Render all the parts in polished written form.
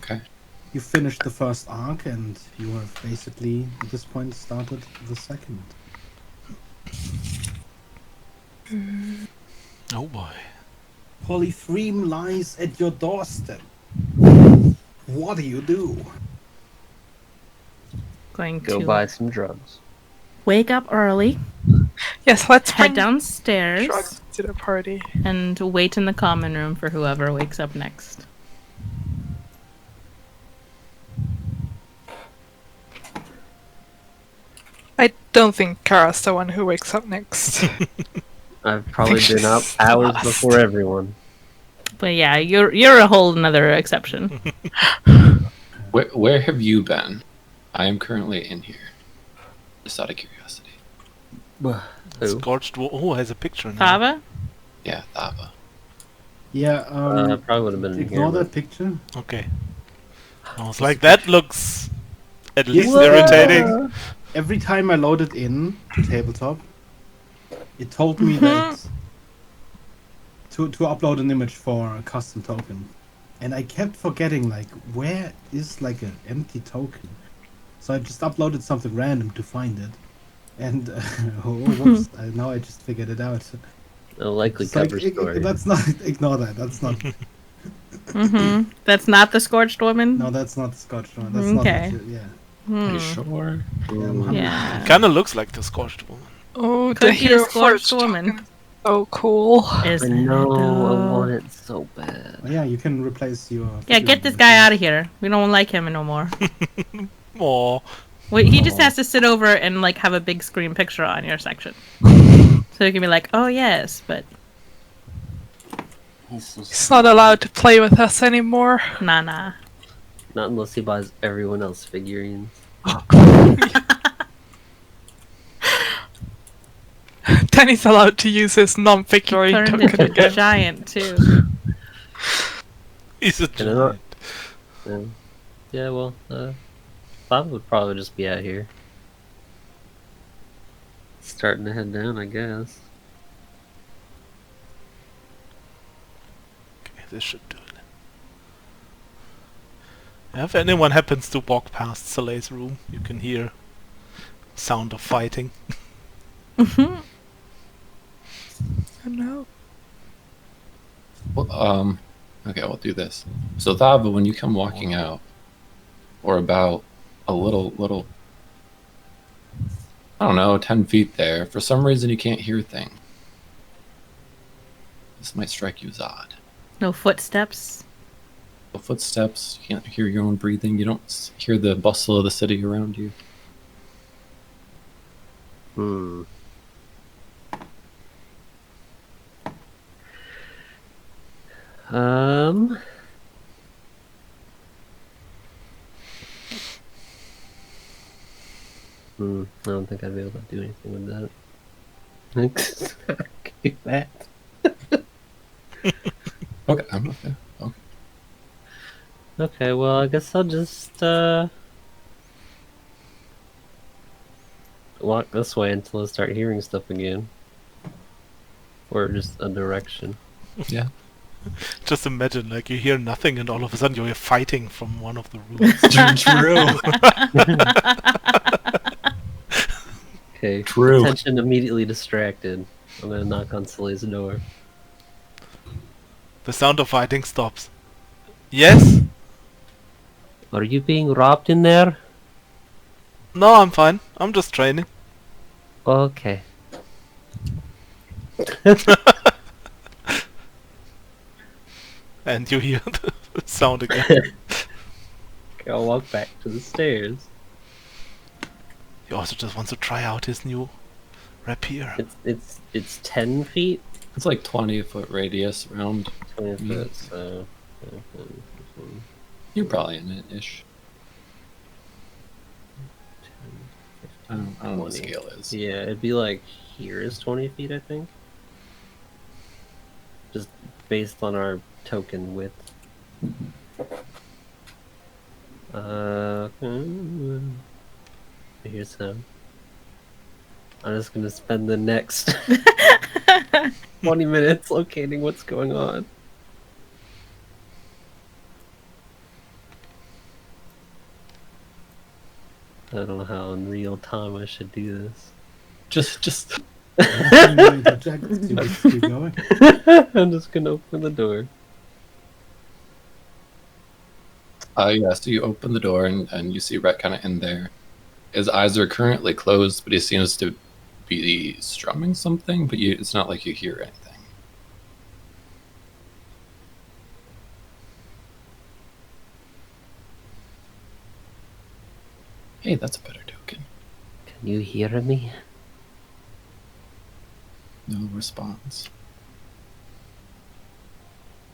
Okay. You finished the first arc, and you have basically, at this point, started the second. Oh boy. Polythreme lies at your doorstep. What do you do? Going Go to buy some drugs. wake up early, Yes, let's head bring downstairs, drugs to the party. and wait in the common room for whoever wakes up next. I don't think Kara's the one who wakes up next. I've probably think been up she's hours lost. before everyone. But yeah, you're a whole another exception. Where have you been? I am currently in here. Just out of curiosity. Who? Scorched Wolf. Oh, has a picture now. Fava? Yeah, Thava. Yeah, Probably would have been in ignore here. that picture. Okay. I was like, that looks at least Whoa! irritating. Every time I loaded in to tabletop, it told me that to upload an image for a custom token, and I kept forgetting, like, where is like an empty token. So I just uploaded something random to find it, and whoops! Now I just figured it out. A likely It's like, cover story. that's not. Ignore that. That's not. That's not the Scorched Woman? No, that's not the Scotch one. That's Okay. not. Yeah. Are you sure? Yeah, I'm 100% Yeah. Kinda looks like the Scorched Woman. Oh, the Could be a hero Scorched forge Woman. token. Oh, cool. I Isn't know, it, I though? want it so bad. Oh, yeah, you can replace your. Yeah, get this guy out of here. We don't like him no more. Aw. Wait, he just has to sit over and like have a big screen picture on your section. So you can be like, oh yes, but He's not allowed to play with us anymore. nah. Not unless he buys everyone else figurines. Then he's allowed to use his non-figurine Turned token into a again. giant too. He's a Can I not- giant. Yeah, well, Bob would probably just be out here. Starting to head down, I guess. Okay, this should do it. If anyone happens to walk past Soleil's room, you can hear sound of fighting. Oh, no. Well, okay, I'll do this. So Thava, when you come walking out, or about a little, I don't know, 10 feet there, for some reason you can't hear things. This might strike you as odd. No footsteps. The footsteps, you can't hear your own breathing, you don't hear the bustle of the city around you. I don't think I'd be able to do anything with that. Do that. Okay, I'm okay. Okay. Okay, well, I guess I'll just, walk this way until I start hearing stuff again. Or just a direction. Yeah. Just imagine, like, you hear nothing and all of a sudden you're fighting from one of the rooms. Okay, True. attention immediately distracted. I'm gonna knock on Sully's door. The sound of fighting stops. Yes? Are you being robbed in there? No, I'm fine. I'm just training. Okay. And you hear the sound again. Okay, I'll walk back to the stairs. He also just wants to try out his new rapier. It's 10 feet? It's like 20-foot radius around. 20 foot, so... You're probably in it ish. I don't know what the scale is. Yeah, it'd be like here is 20 feet, I think. Just based on our token width. Here's some. I'm just gonna spend the next 20 minutes locating what's going on. I don't know how in real time I should do this. Just. Interject. Keep going. I'm just gonna open the door. Yeah, so you open the door and you see Rhett kind of in there. His eyes are currently closed, but he seems to be strumming something, but it's not like you hear anything. Hey, that's a better token. Can you hear me? No response.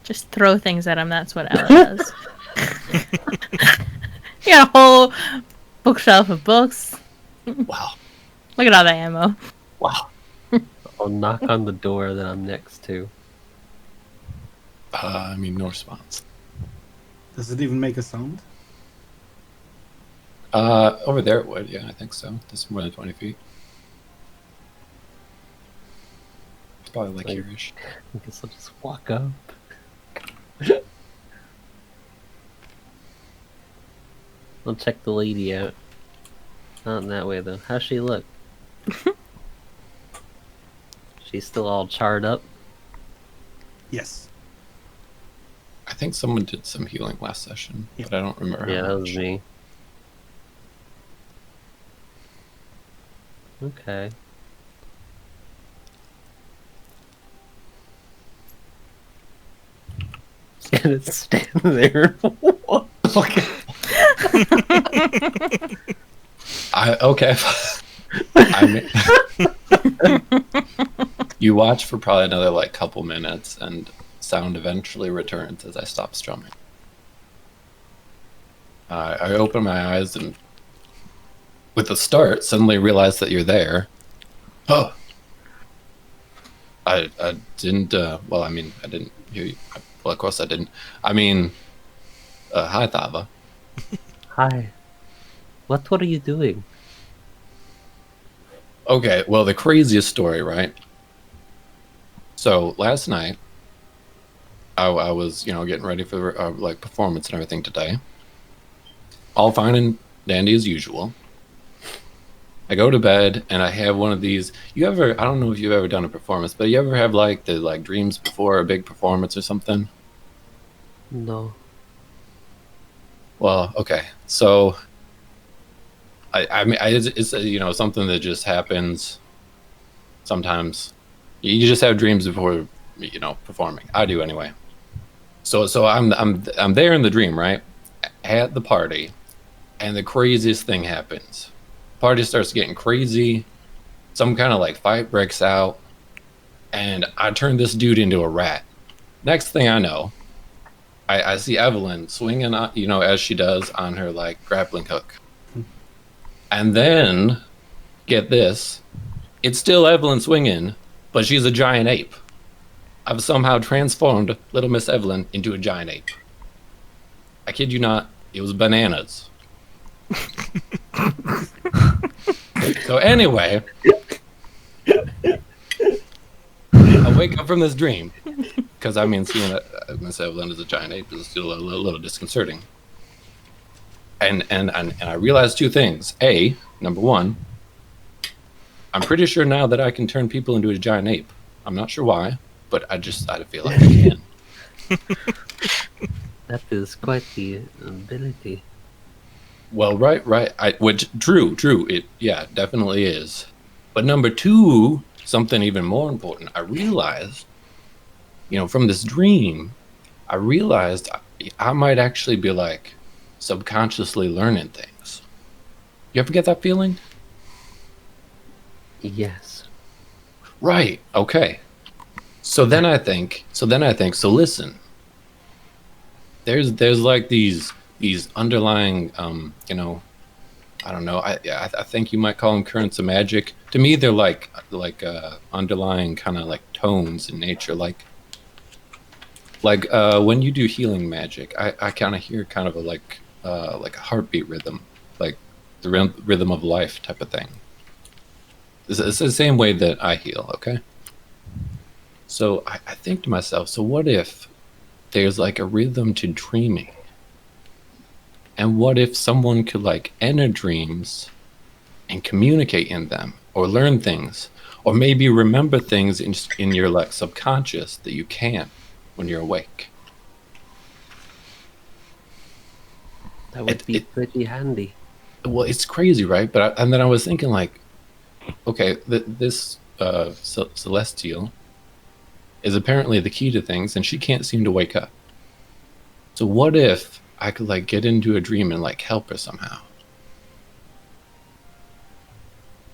Just throw things at him. That's what Ella does. You got a whole bookshelf of books. Wow. Look at all that ammo. Wow. I'll knock on the door that I'm next to. I mean, no response. Does it even make a sound? Over there it would, yeah, I think so. That's more than 20 feet. It's probably like here-ish. I guess I'll just walk up. I'll check the lady out. Not in that way though. How's she look? She's still all charred up. Yes. I think someone did some healing last session, Yeah. but I don't remember Yeah, how that much. was me. Okay. Just gonna stand there. What? Okay. Okay. You watch for probably another like couple minutes, and sound eventually returns as I stop strumming. I open my eyes and, with the start, suddenly realize that you're there. Oh. I didn't. Well, I mean, I didn't hear you. Well, of course I didn't. I mean, hi, Thava. Hi. What were you doing? Okay, well, the craziest story, right? So last night, I was, getting ready for like performance and everything today. All fine and dandy as usual. I go to bed and I have one of these. I don't know if you've ever done a performance, but you ever have like the dreams before a big performance or something? No. Well, okay. So I mean, it's something that just happens sometimes. You just have dreams before performing. I do anyway. So I'm there in the dream, right? At the party, and the craziest thing happens. Party starts getting crazy. Some kind of like fight breaks out, and I turn this dude into a rat. Next thing I know, I see Evelyn swinging, as she does on her like grappling hook. And then, get this, it's still Evelyn swinging, but she's a giant ape. I've somehow transformed little Miss Evelyn into a giant ape. I kid you not, it was bananas. So anyway, I wake up from this dream, because I mean, seeing Miss Evelyn as a giant ape is still a little disconcerting. And I realized two things. A, number one, I'm pretty sure now that I can turn people into a giant ape. I'm not sure why, but I feel like I can. That is quite the ability. Well, right. True. It, yeah, definitely is. But number two, something even more important. I realized, from this dream, I realized I might actually be like subconsciously learning things. You ever get that feeling? Yes. Right. Okay. So listen. There's like these underlying, I don't know. I think you might call them currents of magic. To me, they're like underlying kind of like tones in nature, like when you do healing magic, I kind of hear kind of a heartbeat rhythm, like the rhythm of life type of thing. It's the same way that I heal. Okay. So I think to myself, so what if there's like a rhythm to dreaming? And what if someone could like enter dreams and communicate in them, or learn things, or maybe remember things in your like subconscious that you can't when you're awake? That would be pretty handy. Well, it's crazy, right? But and then I was thinking like, okay, this celestial is apparently the key to things, and she can't seem to wake up. So what if I could like get into a dream and like help her somehow?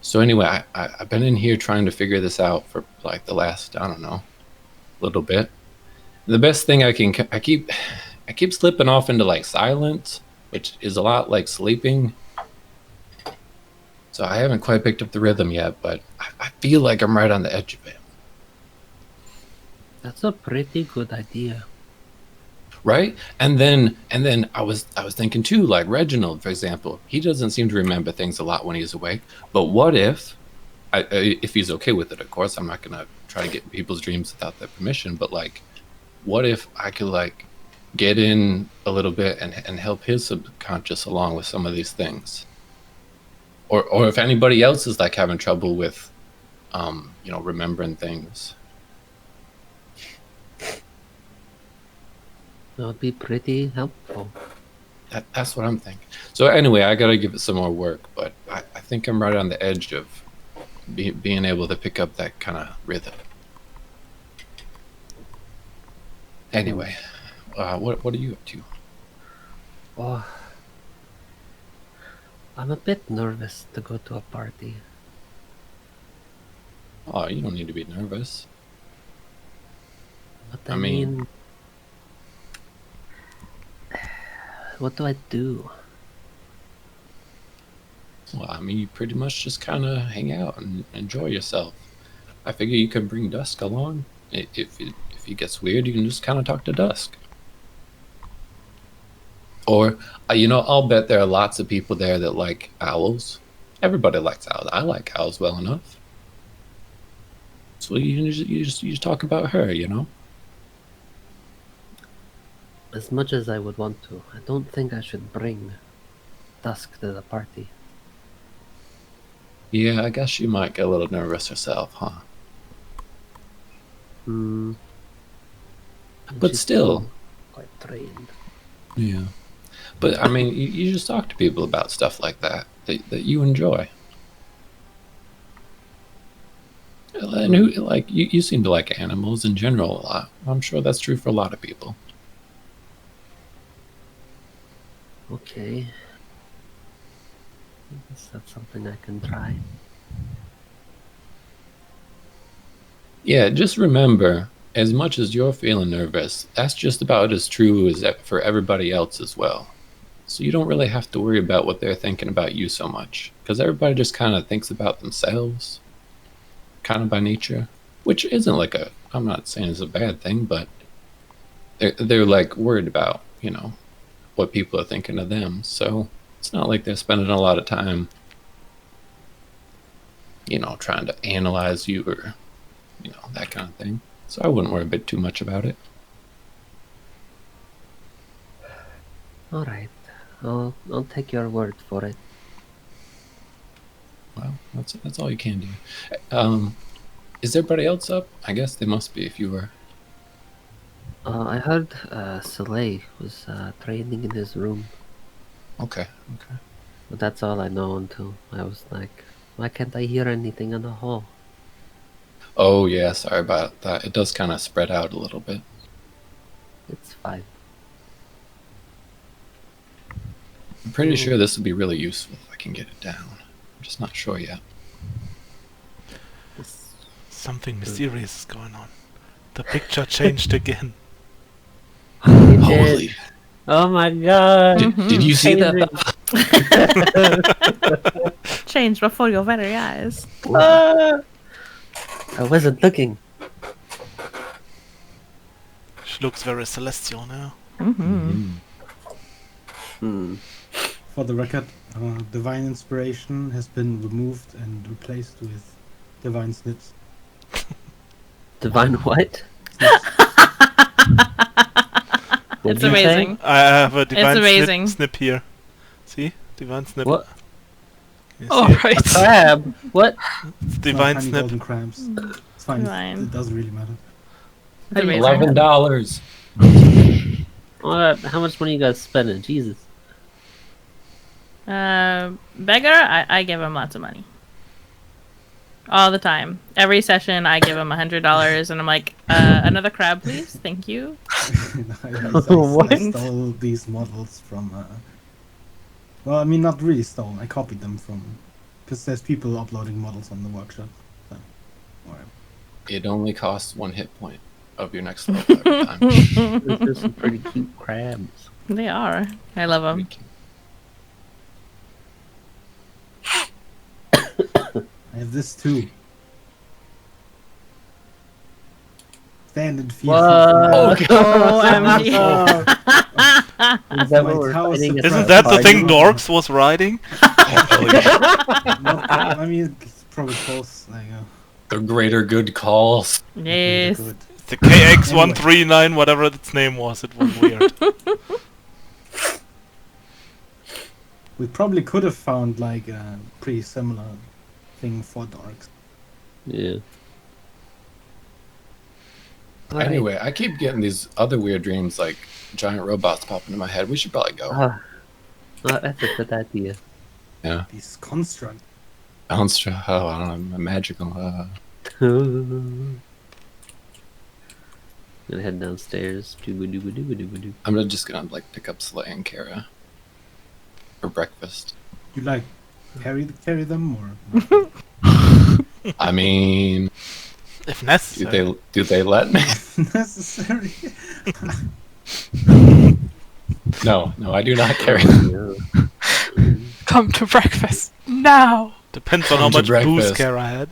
So anyway, I've been in here trying to figure this out for like the last, I don't know, little bit. The best thing I keep slipping off into like silence, which is a lot like sleeping. So I haven't quite picked up the rhythm yet, but I feel like I'm right on the edge of it. That's a pretty good idea. Right? And then I was thinking too, like Reginald, for example, he doesn't seem to remember things a lot when he's awake. But what if he's okay with it, of course, I'm not gonna try to get in people's dreams without their permission, but like, what if I could like get in a little bit and help his subconscious along with some of these things? Or if anybody else is like having trouble with remembering things. That would be pretty helpful. That's what I'm thinking. So anyway, I gotta give it some more work, but I think I'm right on the edge of being able to pick up that kind of rhythm. Anyway, what are you up to? Oh, I'm a bit nervous to go to a party. Oh, you don't need to be nervous. But I I mean- mean, what do I do? Well, I mean, you pretty much just kind of hang out and enjoy yourself. I figure you can bring Dusk along. If he gets weird, you can just kind of talk to Dusk. Or, I'll bet there are lots of people there that like owls. Everybody likes owls. I like owls well enough. So you just talk about her, As much as I would want to, I don't think I should bring Dusk to the party. Yeah, I guess she might get a little nervous herself, huh? And But she's still. quite trained. Yeah. But I mean, you just talk to people about stuff like that you enjoy. And you seem to like animals in general a lot. I'm sure that's true for a lot of people. Okay. I guess that's something I can try. Yeah, just remember, as much as you're feeling nervous, that's just about as true as for everybody else as well. So you don't really have to worry about what they're thinking about you so much, because everybody just kind of thinks about themselves, kind of by nature, which isn't I'm not saying it's a bad thing, but they're like worried about, what people are thinking of them. So it's not like they're spending a lot of time, trying to analyze you or, that kind of thing. So I wouldn't worry a bit too much about it. All right, I'll take your word for it. Well, that's all you can do. Is everybody else up? I guess they must be if you were. I heard Soleil was training in his room, Okay. but that's all I know until I was like, why can't I hear anything in the hall? Oh yeah, sorry about that. It does kind of spread out a little bit. It's fine. I'm pretty sure this would be really useful if I can get it down. I'm just not sure yet. Something mysterious is going on. The picture changed again. It Holy! did. Oh my god! Did you see that? Changed before your very eyes. I wasn't looking. She looks very celestial now. For the record, divine inspiration has been removed and replaced with divine snips. Divine what? It's amazing. I have a divine amazing. snip here. See? Divine Snip. What? You All see it? right. Crab. What? It's No, Divine tiny Snip. golden crabs. It's fine. Fine. It doesn't really matter. It's amazing. $11. How much money you guys spending? Jesus. Beggar, I give him lots of money. All the time. Every session, I give him $100, and I'm like, another crab, please. Thank you. I What? stole these models from. Well, I mean, not really stolen. I copied them from. Because there's people uploading models on the workshop. So, alright. It only costs 1 hit point of your next level every time. There's some pretty cute crabs. They are. I love them. I have this too. Standard feed. Whoa. OMG. Is that what we're How is fighting it at Isn't Right. that the party? thing Dorks was riding? I mean, it's probably close. There you go. The greater good calls. Yes. Good. The KX139, whatever its name was, it was weird. We probably could have found like a pretty similar thing for Darks. Yeah. Anyway, I keep getting these other weird dreams, like giant robots popping in my head. We should probably go. That's a good idea. Yeah. These constructs. Monster. Oh, I don't know. Magical. Gonna head downstairs. Dooba-dooba-dooba-dooba-doo. I'm just gonna like pick up Slay and Kara for breakfast. You like carry them or? I mean, If do necessary. they let me? Necessary. No, I do not carry. Come to breakfast now. Depends on how Come to much booze breakfast. Kara had.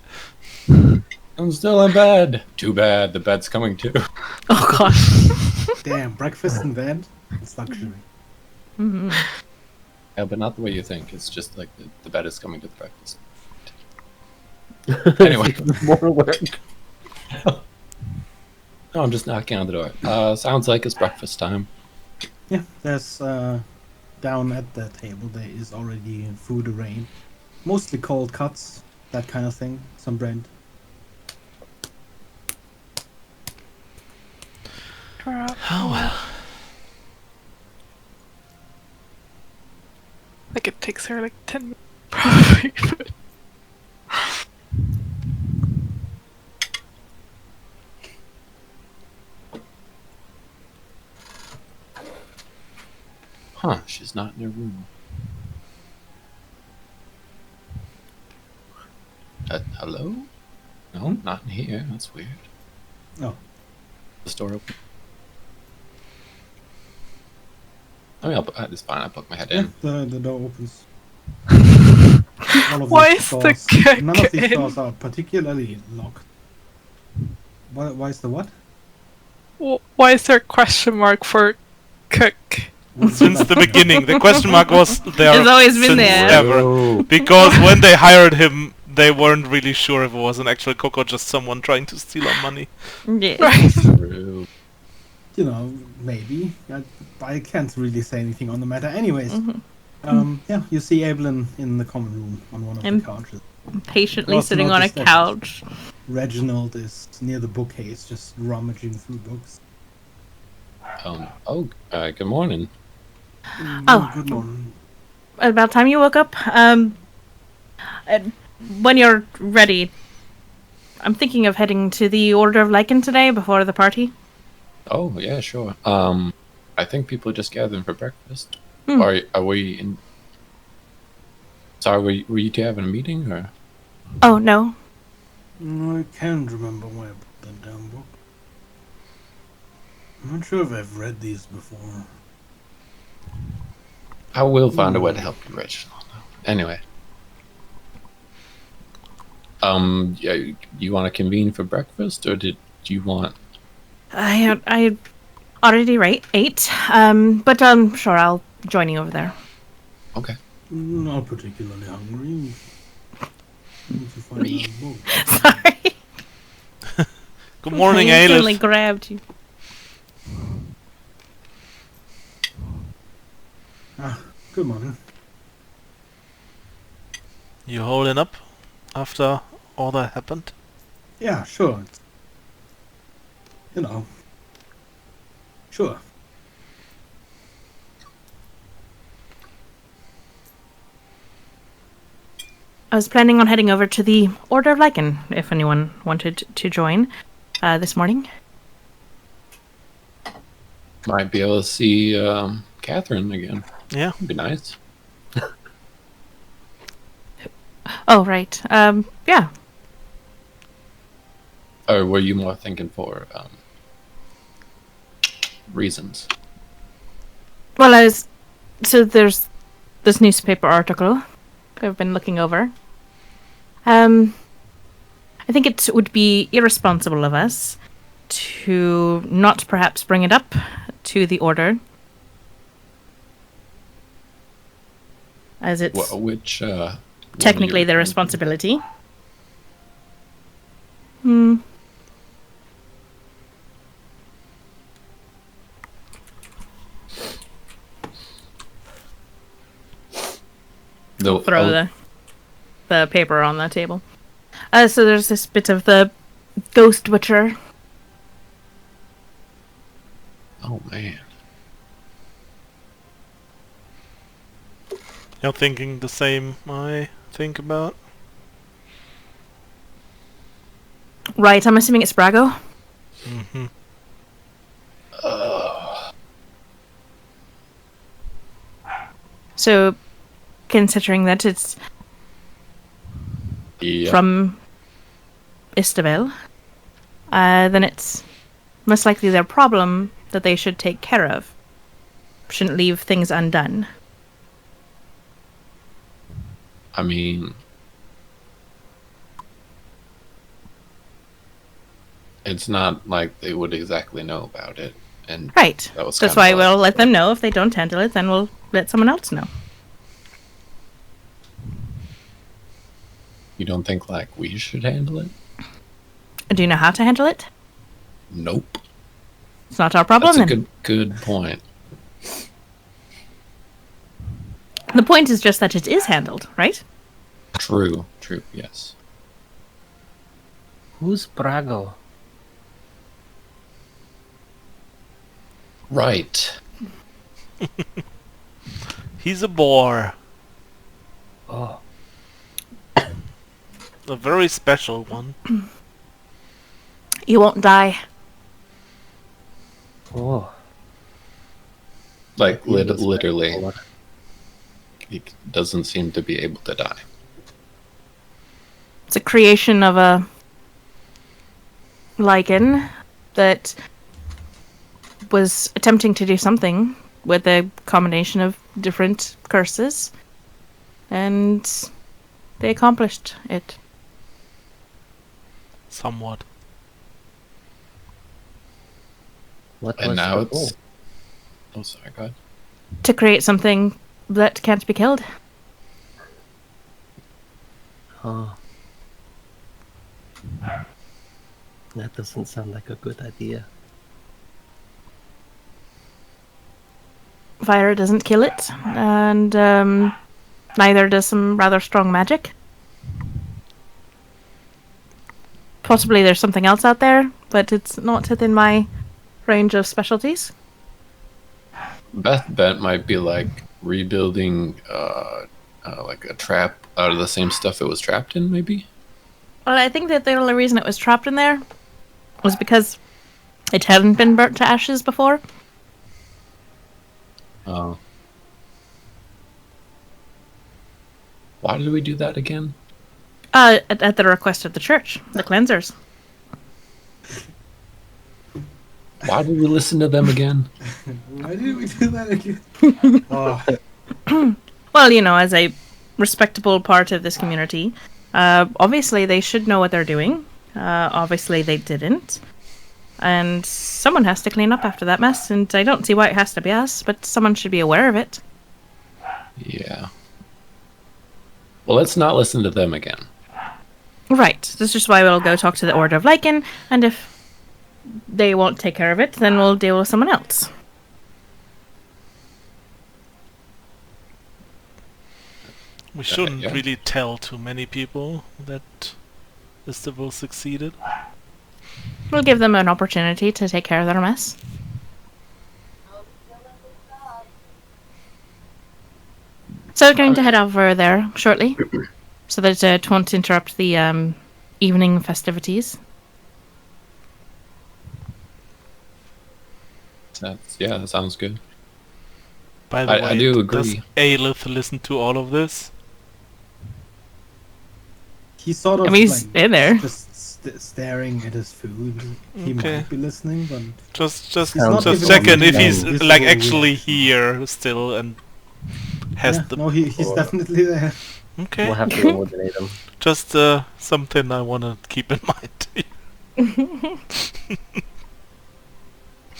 I'm still in bed. Too bad. The bed's coming too. Oh gosh. Damn, breakfast in bed. It's luxury. Mhm. Yeah, but not the way you think. It's just like the bed is coming to the breakfast. Anyway. More work. No, I'm just knocking on the door. Sounds like it's breakfast time. Yeah, there's down at the table there is already food arranged. Mostly cold cuts, that kind of thing. Some bread. Oh well. Like it takes her like 10 minutes. Probably. Huh, she's not in her room. Hello? No, not in here. That's weird. Oh. The store open. I mean, it's fine. I poke my head in. Yeah, the door opens. All of Why these is the doors- cook None of these in? doors are particularly locked. Why is the what? Why is there a question mark for cook? Since the beginning, the question mark was there. It's always been since there. ever. Oh. Because when they hired him, they weren't really sure if it was an actual cook or just someone trying to steal our money. Yeah. Right. True. You know, maybe. I can't really say anything on the matter. Anyways, Mhm. yeah, you see Evelyn in the common room on one of And- the couches. Patiently Also sitting on a noticed that- couch. Reginald is near the bookcase, just rummaging through books. Good morning. Oh. Good morning. About time you woke up. When you're ready, I'm thinking of heading to the Order of Lycan today before the party. Oh, yeah, sure. I think people are just gathering for breakfast. Hmm. Are we in... Sorry, were you two having a meeting, or...? Oh no. I can't remember where I put that damn book. I'm not sure if I've read these before. I will find a way to help you, Reginald. Anyway. Yeah, you want to convene for breakfast, or do you want... I already ate. But sure, I'll join you over there. Okay. Not particularly hungry. Need to find Me. that book. Good Sorry. morning, I instantly Aelif. grabbed you. Good morning. You holding up after all that happened? Yeah, sure. You know. Sure. I was planning on heading over to the Order of Lycan if anyone wanted to join this morning. Might be able to see Catherine again. Yeah. It'd be nice. Oh, right. Yeah. Or were you more thinking for reasons? Well, so there's this newspaper article I've been looking over. I think it would be irresponsible of us to not perhaps bring it up to the Order. As it's Which technically one their you're responsibility. Hmm. thinking? Throw the paper on the table. So there's this bit of the Ghost Witcher. Oh man. You're thinking the same I think about? Right, I'm assuming it's Brago. Mm-hmm. So, considering that it's Yeah. from Istabel, then it's most likely their problem that they should take care of. Shouldn't leave things undone. I mean, it's not like they would exactly know about it, and Right. that was That's kinda why like- we'll let them know. If they don't handle it, then we'll let someone else know. You don't think like we should handle it? Do you know how to handle it? Nope. It's not our problem That's a then. good point. The point is just that it is handled, right? True. Yes. Who's Brago? Right. He's a boar. Oh, A very special one. You won't die. oh. Like He was literally, boar. he doesn't seem to be able to die. It's a creation of a lichen that was attempting to do something with a combination of different curses, and they accomplished it. Somewhat. What And was now the goal? it's. Oh, sorry. Go ahead. To create something that can't be killed. Oh. That doesn't sound like a good idea. Fire doesn't kill it, and neither does some rather strong magic. Possibly there's something else out there, but it's not within my range of specialties. Best bet might be like rebuilding, like a trap out of the same stuff it was trapped in. Maybe. Well, I think that the only reason it was trapped in there was because it hadn't been burnt to ashes before. Oh. Why did we do that again? At the request of the church, the cleansers. Why did we listen to them again? Why did we do that again? Well, you know, as a respectable part of this community, obviously they should know what they're doing. Obviously they didn't. And someone has to clean up after that mess, and I don't see why it has to be us, but someone should be aware of it. Yeah. Well, let's not listen to them again. Right. This is why we'll go talk to the Order of Lycan, and if they won't take care of it, then we'll deal with someone else. We shouldn't yeah. really tell too many people that festival succeeded. We'll give them an opportunity to take care of their mess. So we're going to head over there shortly, so that it won't interrupt the evening festivities. That sounds good. By the way, I do does agree. Aelith listen to all of this? He's sort of I mean, he's like in there. just staring at his food. He Okay. might be listening, but Just He's not just giving checking us if he's any like visible actually reaction. here still and has yeah, the. no, he's definitely there. Okay. We'll have to eliminate him. Just something I wanna keep in mind.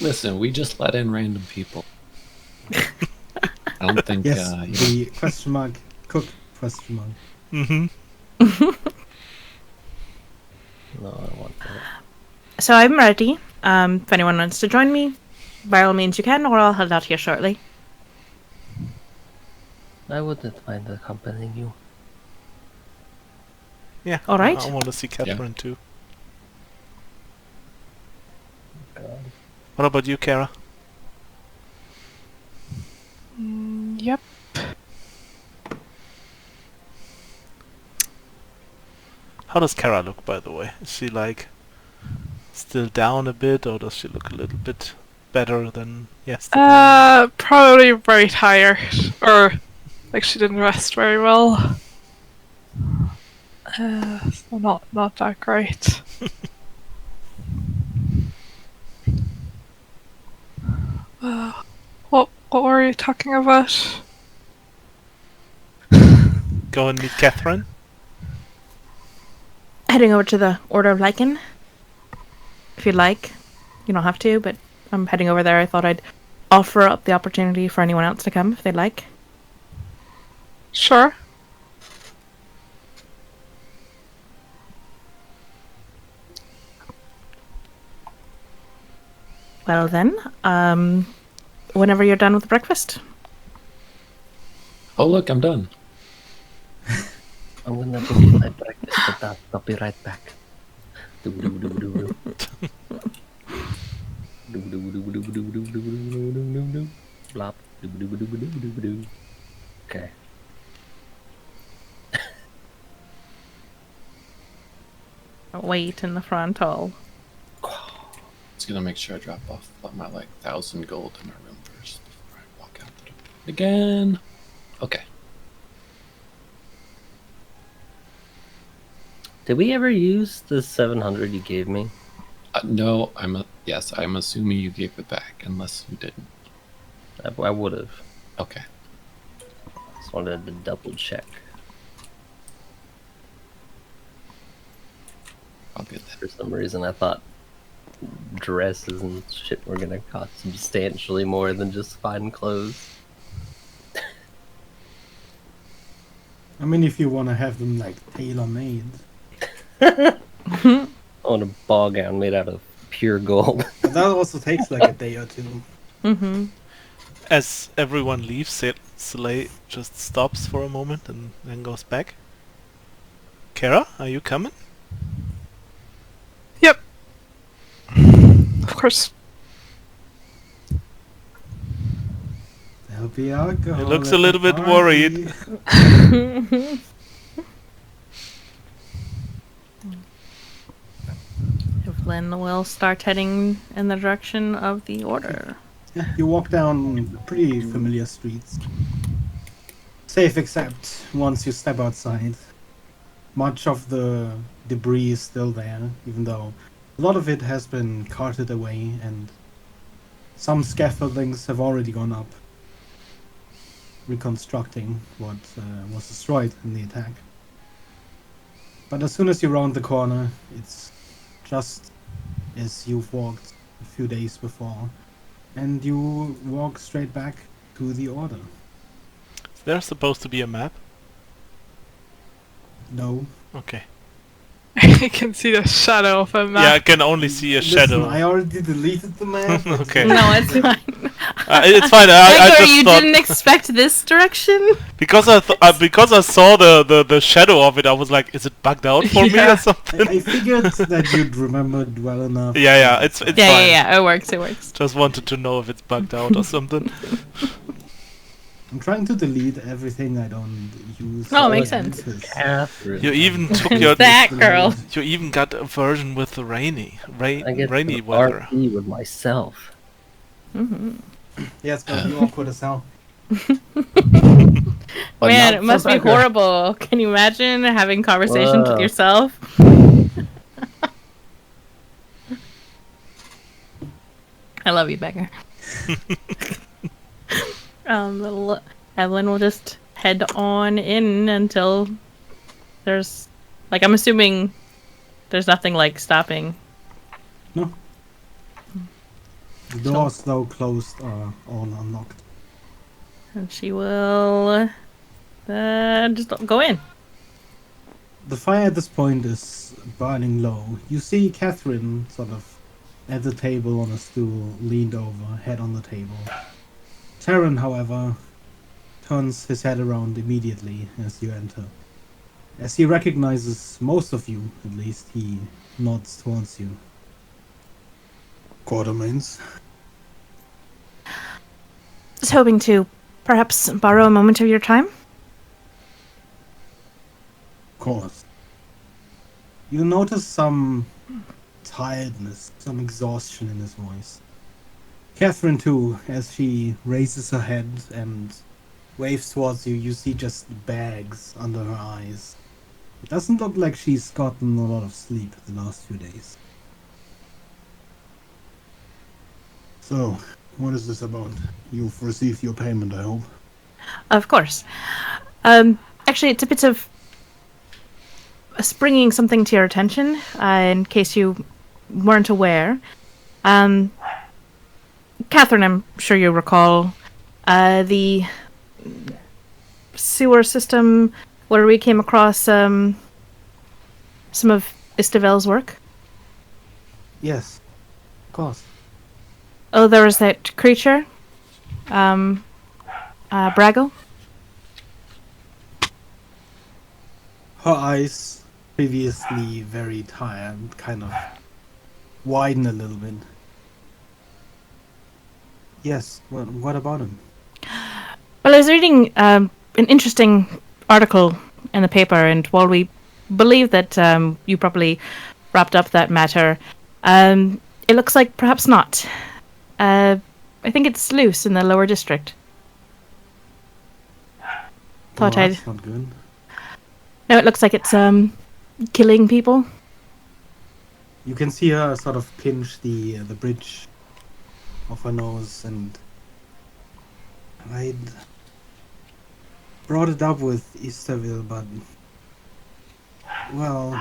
Listen, we just let in random people. I don't think. Yes, You the question mark cook question mark. Mm-hmm. No, I don't want that. So I'm ready. If anyone wants to join me, by all means you can, or I'll head out here shortly. I wouldn't mind accompanying you. Yeah. All right. I want to see Catherine too. God. What about you, Kara? Yep. How does Kara look, by the way? Is she like still down a bit, or does she look a little bit better than yesterday? Probably very tired, or like she didn't rest very well. So not that great. What were you talking about? Go and meet Catherine. Heading over to the Order of Lycan. If you'd like. You don't have to, but I'm heading over there. I thought I'd offer up the opportunity for anyone else to come if they'd like. Sure. Well then, whenever you're done with breakfast. Oh look, I'm done. I'm gonna go get my breakfast, but I'll be right back. Blop. Okay. Wait in the front hall. Just gonna make sure I drop off my 1,000 gold in my room first before I walk out the door. Again. Okay. Did we ever use the 700 you gave me? No, yes. I'm assuming you gave it back, unless you didn't. I would have. Okay. Just wanted to double check. I'll get that. For some reason, I thought dresses and shit were gonna cost substantially more than just fine clothes. I mean, if you want to have them like tailor made, I want a ball gown made out of pure gold. but that also takes like a day or two. Mm-hmm. As everyone leaves, Soleil just stops for a moment and then goes back. Kara, are you coming? Yep. Of course. There'll be alcohol. He looks at a little the bit worried. party. Evelyn will start heading in the direction of the Order. Yeah, you walk down pretty familiar streets. Safe except once you step outside. Much of the debris is still there, even though a lot of it has been carted away and some scaffoldings have already gone up, reconstructing what was destroyed in the attack. But as soon as you round the corner, it's just as you've walked a few days before, and you walk straight back to the Order. Is there supposed to be a map? No, Okay. I can see the shadow of a Yeah, I map. can only see a Listen, shadow. I already deleted the map. Okay. No, it's fine. It's fine. I Gregor, just you thought didn't expect this direction? because I saw the shadow of it, I was like, is it bugged out for me or Yeah. something? I figured that you'd remember it well enough. Yeah, it's Yeah, fine. yeah, it works, it works. Just wanted to know if it's bugged out or something. I'm trying to delete everything I don't use. Oh, makes sense. Catherine. You even took your. That girl. You even got a version with the I get rainy to weather. RP with myself. Mm-hmm. Yeah, it's gonna be awkward as hell. But Man, not it for must be Becker. horrible. Can you imagine having conversations with Whoa. yourself? I love you, Becker. Evelyn will just head on in until there's, like, I'm assuming there's nothing like stopping. The doors, though closed, are all unlocked. And she will just go in. The fire at this point is burning low. You see Catherine sort of at the table on a stool, leaned over, head on the table. Taran, however, turns his head around immediately as you enter. As he recognizes most of you, at least, he nods towards you. Quartermains. Just hoping to perhaps borrow a moment of your time. Of course. You notice some tiredness, some exhaustion in his voice. Catherine, too, as she raises her head and waves towards you, you see just bags under her eyes. It doesn't look like she's gotten a lot of sleep the last few days. So, what is this about? You've received your payment, I hope. Of course. Actually, it's a bit of bringing something to your attention, in case you weren't aware. Catherine, I'm sure you recall the sewer system where we came across some of Istavel's work. Yes, of course. Oh, there was that creature, Brago. Her eyes, previously very tired, kind of widen a little bit. Yes, what about him? Well, I was reading an interesting article in the paper, and while we believe that you probably wrapped up that matter, it looks like perhaps not. I think it's loose in the lower district. Thought I'd... That's not good. No, it looks like it's killing people. You can see her sort of pinch the bridge of her nose, and I'd brought it up with Istavil, but well,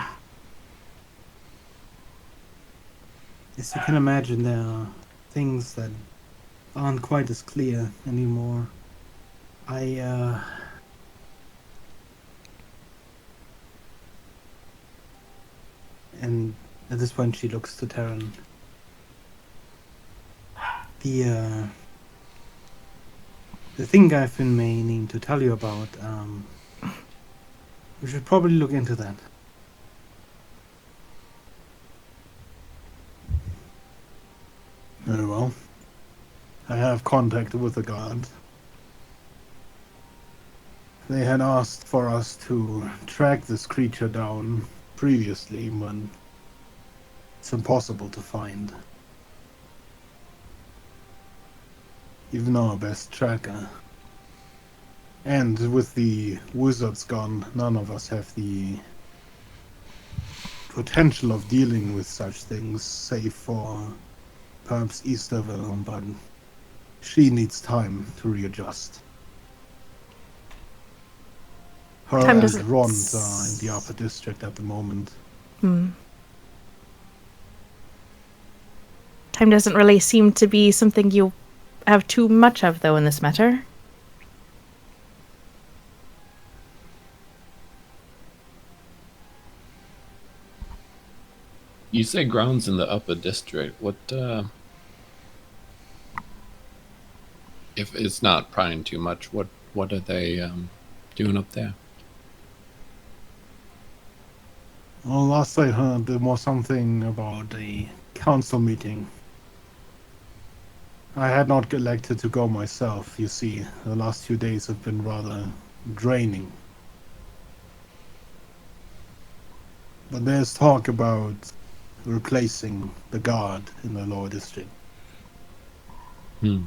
as you can imagine, there are things that aren't quite as clear anymore. And at this point she looks to Taran. The thing I've been meaning to tell you about, we should probably look into that. Very well. I have contact with the guard. They had asked for us to track this creature down previously, but it's impossible to find. Even our best tracker. And with the wizards gone, none of us have the potential of dealing with such things, save for perhaps Easterville, but she needs time to readjust. Her Time and doesn't Rond are in the upper district at the moment. Time doesn't really seem to be something you have too much of, though, in this matter. You say grounds in the upper district. What, if it's not prying too much, what are they doing up there? Well, last I heard, there was something about a council meeting. I had not elected to go myself, you see. The last few days have been rather draining. But there's talk about replacing the guard in the lower district. Hmm.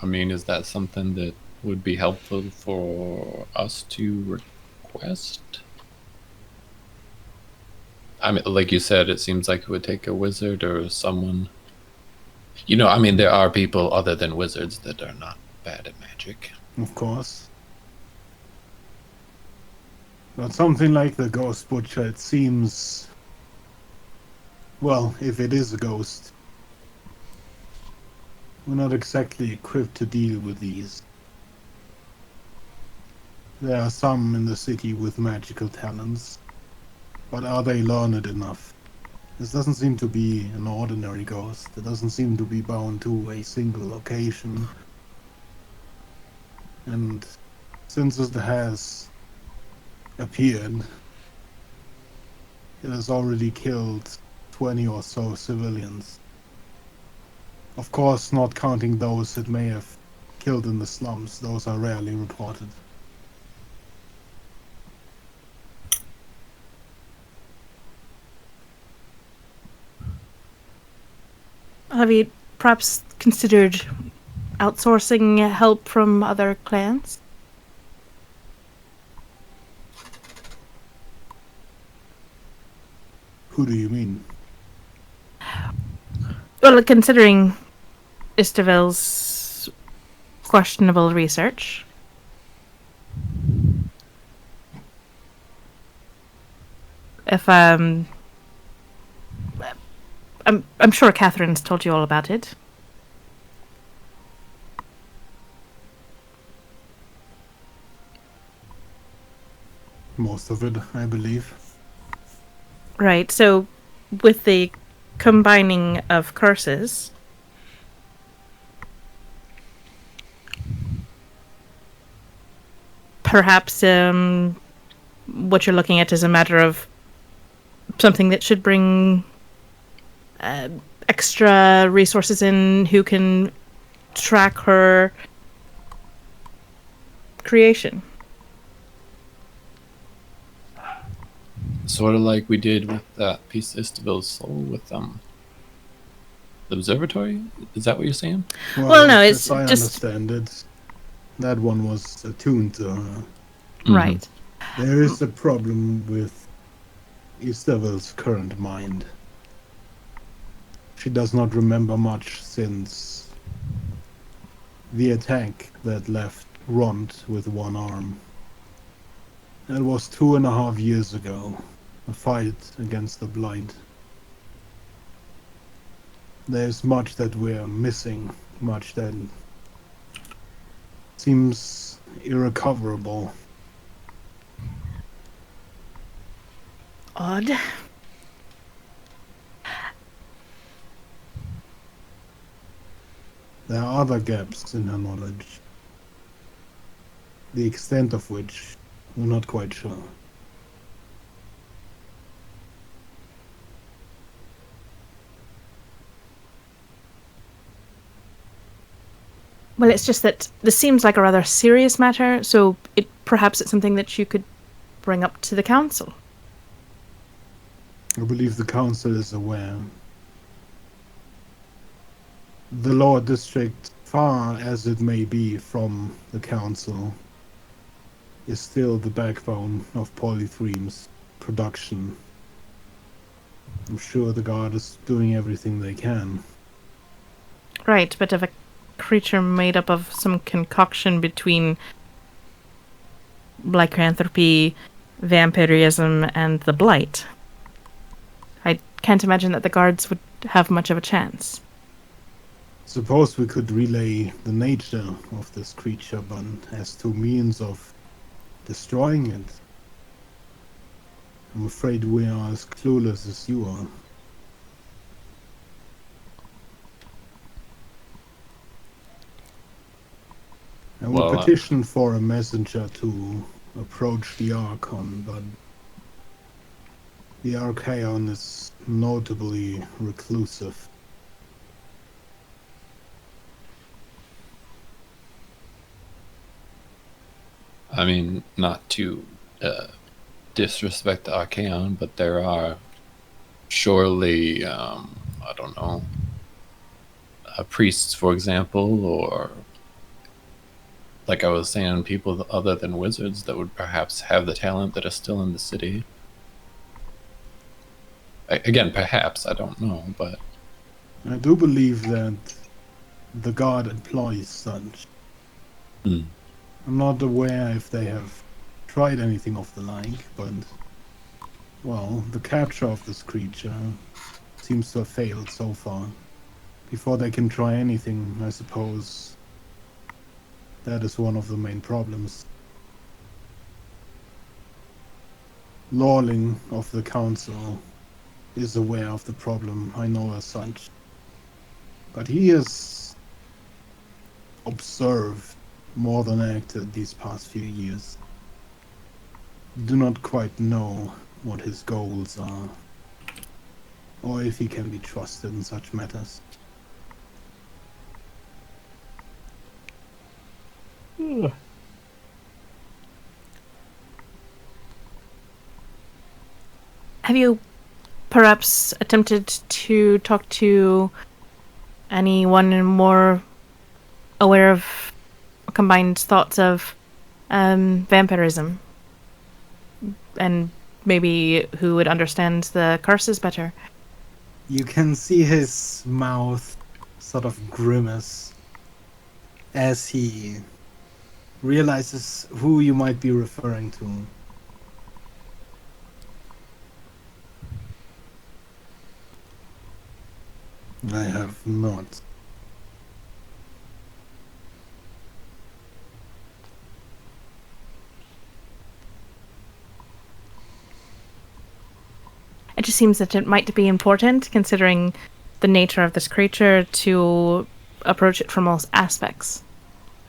I mean, is that something that would be helpful for us to request? I mean, like you said, it seems like it would take a wizard or someone. You know, I mean, there are people other than wizards that are not bad at magic. Of course. But something like the Ghost Butcher, it seems... Well, if it is a ghost, we're not exactly equipped to deal with these. There are some in the city with magical talents, but are they learned enough? This doesn't seem to be an ordinary ghost. It doesn't seem to be bound to a single location. And since it has appeared, it has already killed 20 or so civilians. Of course, not counting those it may have killed in the slums. Those are rarely reported. Have you perhaps considered outsourcing help from other clans? Who do you mean? Well, considering Istavel's questionable research. If I'm sure Catherine's told you all about it. Most of it, I believe. Right, so with the combining of curses, perhaps what you're looking at is a matter of something that should bring extra resources in who can track her creation. Sort of like we did with that piece of Istabil's soul with the observatory. Is that what you're saying? Well, no, it's as I just understand it. That one was attuned to her. right. There is a problem with Istavel's current mind. She does not remember much since the attack that left Rond with one arm. That was 2.5 years ago. A fight against the blind. There's much that we're missing, much that seems irrecoverable. Odd. There are other gaps in her knowledge, the extent of which we're not quite sure. Well, it's just that this seems like a rather serious matter, so perhaps it's something that you could bring up to the council. I believe the council is aware. The lower district, far as it may be from the council, is still the backbone of Polythreme's production. I'm sure the guard is doing everything they can. Right, but if a creature made up of some concoction between lycanthropy, vampirism, and the blight, I can't imagine that the guards would have much of a chance. Suppose we could relay the nature of this creature, but as to means of destroying it, I'm afraid we are as clueless as you are. I will Well, petition for a messenger to approach the Archon, but the Archaon is notably reclusive. I mean, not to disrespect the Archaon, but there are surely, I don't know, priests, for example, or like I was saying, people other than wizards that would perhaps have the talent that is still in the city. Again, perhaps, I don't know, but I do believe that the god employs such. Hmm. I'm not aware if they have tried anything of the like, but, well, the capture of this creature seems to have failed so far. Before they can try anything, I suppose that is one of the main problems. Lorling of the council is aware of the problem, I know as such. But he has observed more than acted these past few years. Do not quite know what his goals are, or if he can be trusted in such matters. Have you perhaps attempted to talk to anyone more aware of combined thoughts of vampirism? And maybe who would understand the curses better? You can see his mouth sort of grimace as he realizes who you might be referring to. I have not. It just seems that it might be important, considering the nature of this creature, to approach it from all aspects.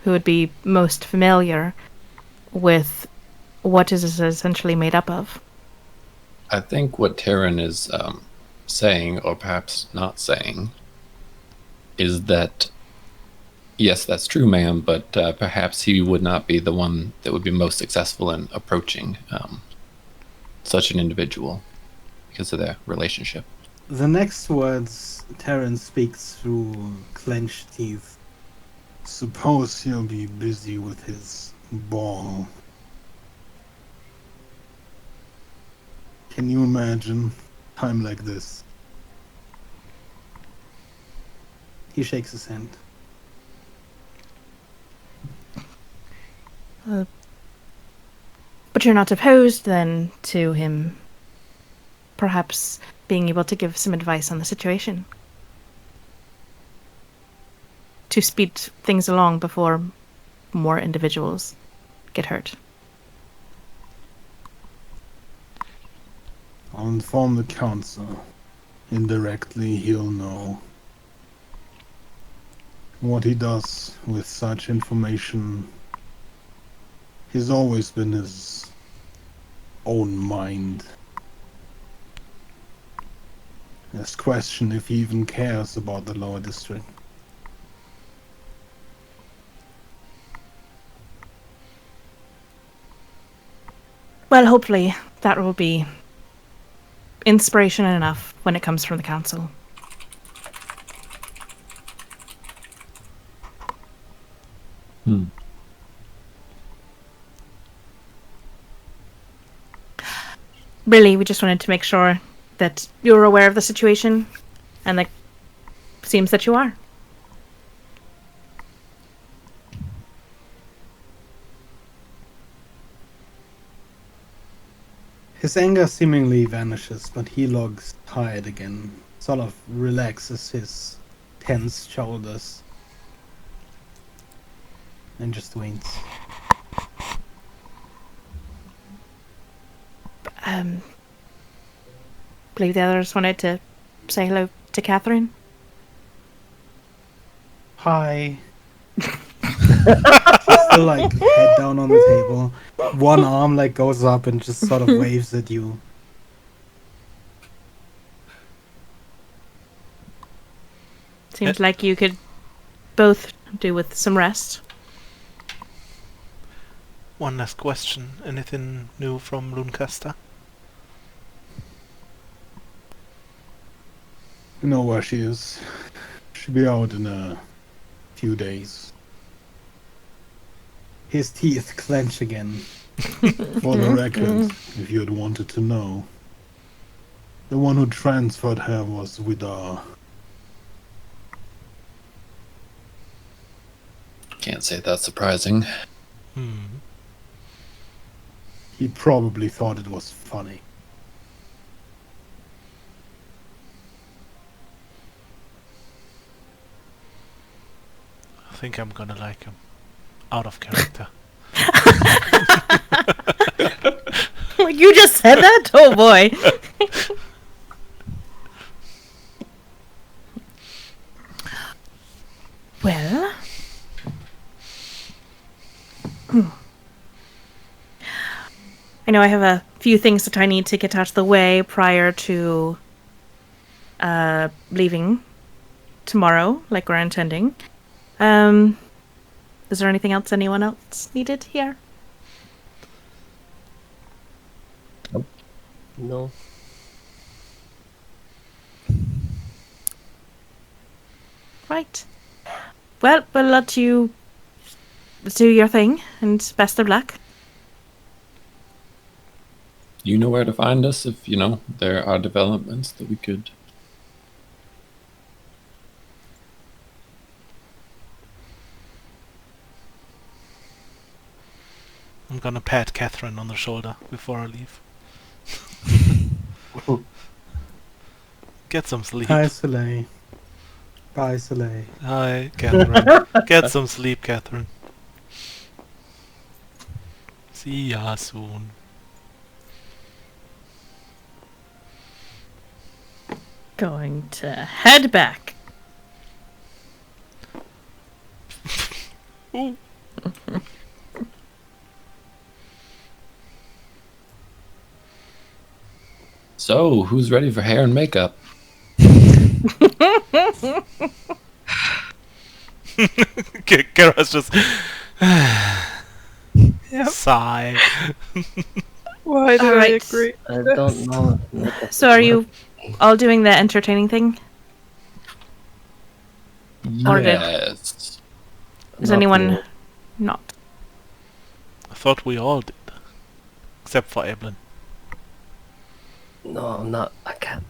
Who would be most familiar with what it is essentially made up of? I think what Taryn is saying, or perhaps not saying, is that yes, that's true, ma'am, but perhaps he would not be the one that would be most successful in approaching such an individual because of their relationship. The next words Terran speaks through clenched teeth. Suppose he'll be busy with his ball. Can you imagine time like this? He shakes his hand. But you're not opposed, then, to him perhaps being able to give some advice on the situation? To speed things along before more individuals get hurt. I'll inform the council. Indirectly, he'll know. What he does with such information has always been his own mind. Let's question if he even cares about the lower district. Well, hopefully that will be inspiration enough when it comes from the council. Really, we just wanted to make sure that you're aware of the situation, and it seems that you are. His anger seemingly vanishes, but he looks tired again, sort of relaxes his tense shoulders. And just winks. Believe the others wanted to say hello to Catherine. Hi. She's still like head down on the table. One arm like goes up and just sort of waves at you. Seems like you could both do with some rest. One last question. Anything new from Luncaster? You know where she is. She'll be out in a few days. His teeth clench again. For the record, if you had wanted to know. The one who transferred her was Vidar. Can't say that's surprising. He probably thought it was funny. I think I'm gonna like him. Out of character. You just said that? Oh boy. Well. I know I have a few things that I need to get out of the way prior to leaving tomorrow, like we're intending. Is there anything else anyone else needed here? No. Right. Well, we'll let you do your thing, and best of luck. You know where to find us if, there are developments that we could... I'm gonna pat Catherine on the shoulder before I leave. Get some sleep. Hi, Soleil. Bye, Soleil. Hi, Catherine. Get some sleep, Catherine. See ya soon. Going to head back. Ooh. So, who's ready for hair and makeup? Kara's just Yep. sigh. Why did I Alright. agree? I don't know. So are you all doing the entertaining thing? Or did- Yes. Is Not anyone me. not? I thought we all did. Except for Evelyn. No, I'm not. I can't.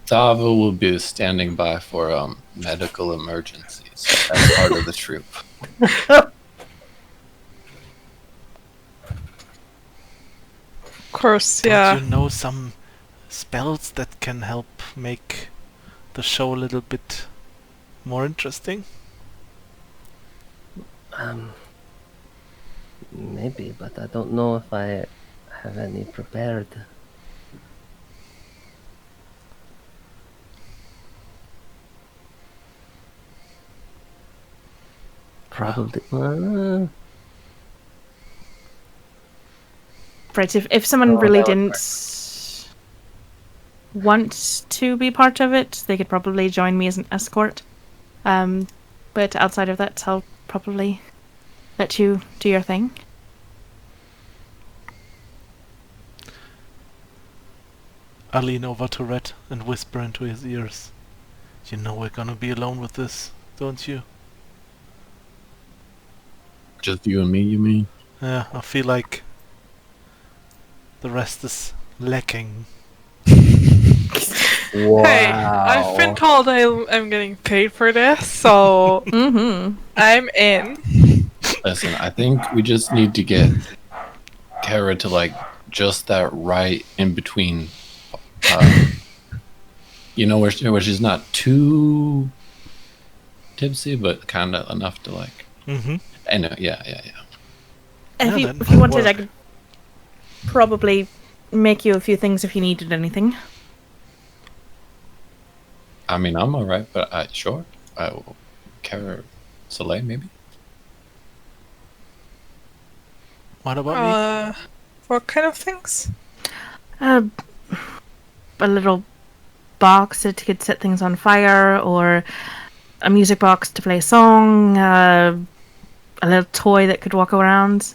Dava will be standing by for medical emergencies as part of the troop. Of course, yeah. Don't you know some spells that can help make the show a little bit more interesting? Maybe, but I don't know if I have any prepared. Probably. Right, if someone Oh, really that would didn't want to be part of it, they could probably join me as an escort. But outside of that, I'll probably let you do your thing. I lean over to Red and whisper into his ears. You know we're gonna be alone with this, don't you? Just you and me, you mean? Yeah, I feel like the rest is lacking. Wow. Hey, I've been told I'm getting paid for this, so Mm-hmm. I'm in. Listen, I think we just need to get Kara to just that right in between where she's not too tipsy, but kind of enough to like. Mm-hmm. I know, yeah. If Yeah, you, that if you might wanted, I work. could probably make you a few things if you needed anything. I mean, I'm all right, but sure. Cara Soleil, maybe. What about me? What kind of things? A little box that could set things on fire, or a music box to play a song, a little toy that could walk around,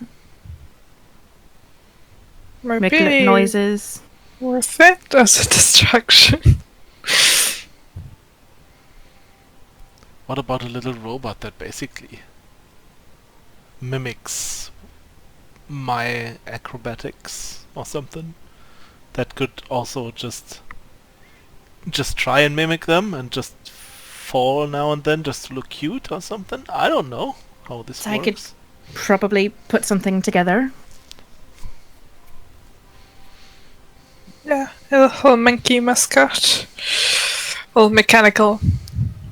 make Maybe noises. worth it as a distraction. What about a little robot that basically mimics my acrobatics or something? That could also just try and mimic them and just fall now and then just to look cute or something? I don't know how this So I works. could probably put something together. Yeah, a little monkey mascot. Well, mechanical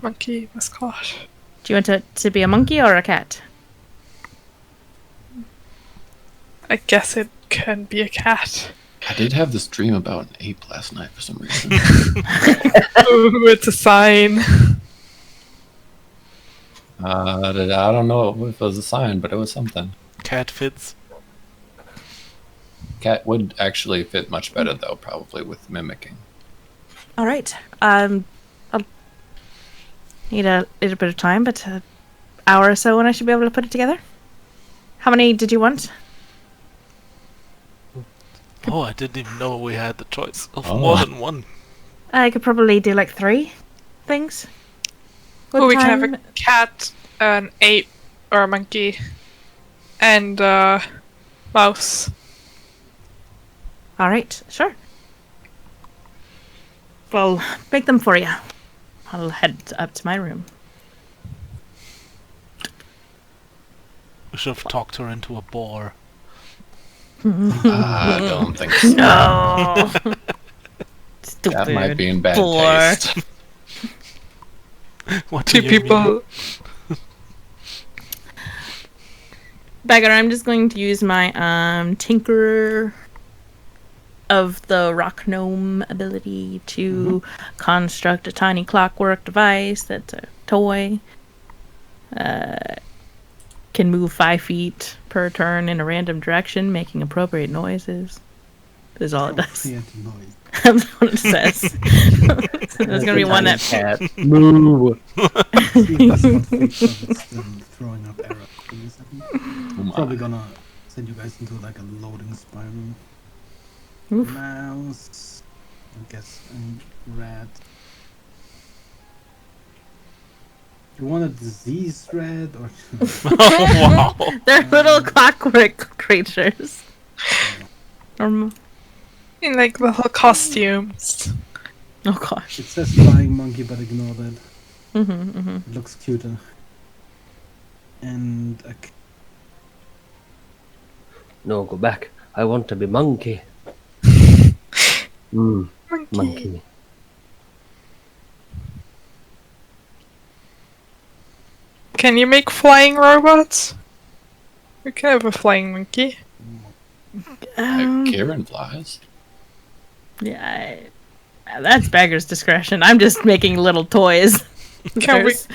monkey mascot. Do you want it to be a monkey or a cat? I guess it can be a cat. I did have this dream about an ape last night for some reason. Ooh, it's a sign. I don't know if it was a sign, but it was something. Cat fits. Cat would actually fit much better, though, probably with mimicking. All right. I'll need a little bit of time, but an hour or so, and I should be able to put it together. How many did you want? Oh, I didn't even know we had the choice of Oh. more than one. I could probably do like 3 things. Oh, we can have time? a cat, an ape, or a monkey, and a mouse. All right, sure. Well, make them for you. I'll head up to my room. We should have talked her into a boar. I don't think so. No. Stupid. That might be in bad boar. taste. What do Two you mean? people. Bagger, I'm just going to use my Tinkerer of the Rock Gnome ability to construct a tiny clockwork device that's a toy. Can move 5 feet per turn in a random direction, making appropriate noises. Is all it does. Create noise. That's what it says. There's gonna be one that. cat. Moo. See if that's not fixed, but it's still throwing up error. Give me a second. Oh my. Probably gonna send you guys into like a loading spiral. Oof. Mouse. I guess and rat. You want a disease rat or Oh, wow. They're little clockwork creatures. In like little costumes. Oh gosh. it says flying monkey, but ignore that. Mm-hmm. It looks cuter. And a No, go back. I want to be monkey. Monkey. Can you make flying robots? We can have a flying monkey. Kieran flies. Yeah, that's Bagger's discretion. I'm just making little toys. Can we- There's-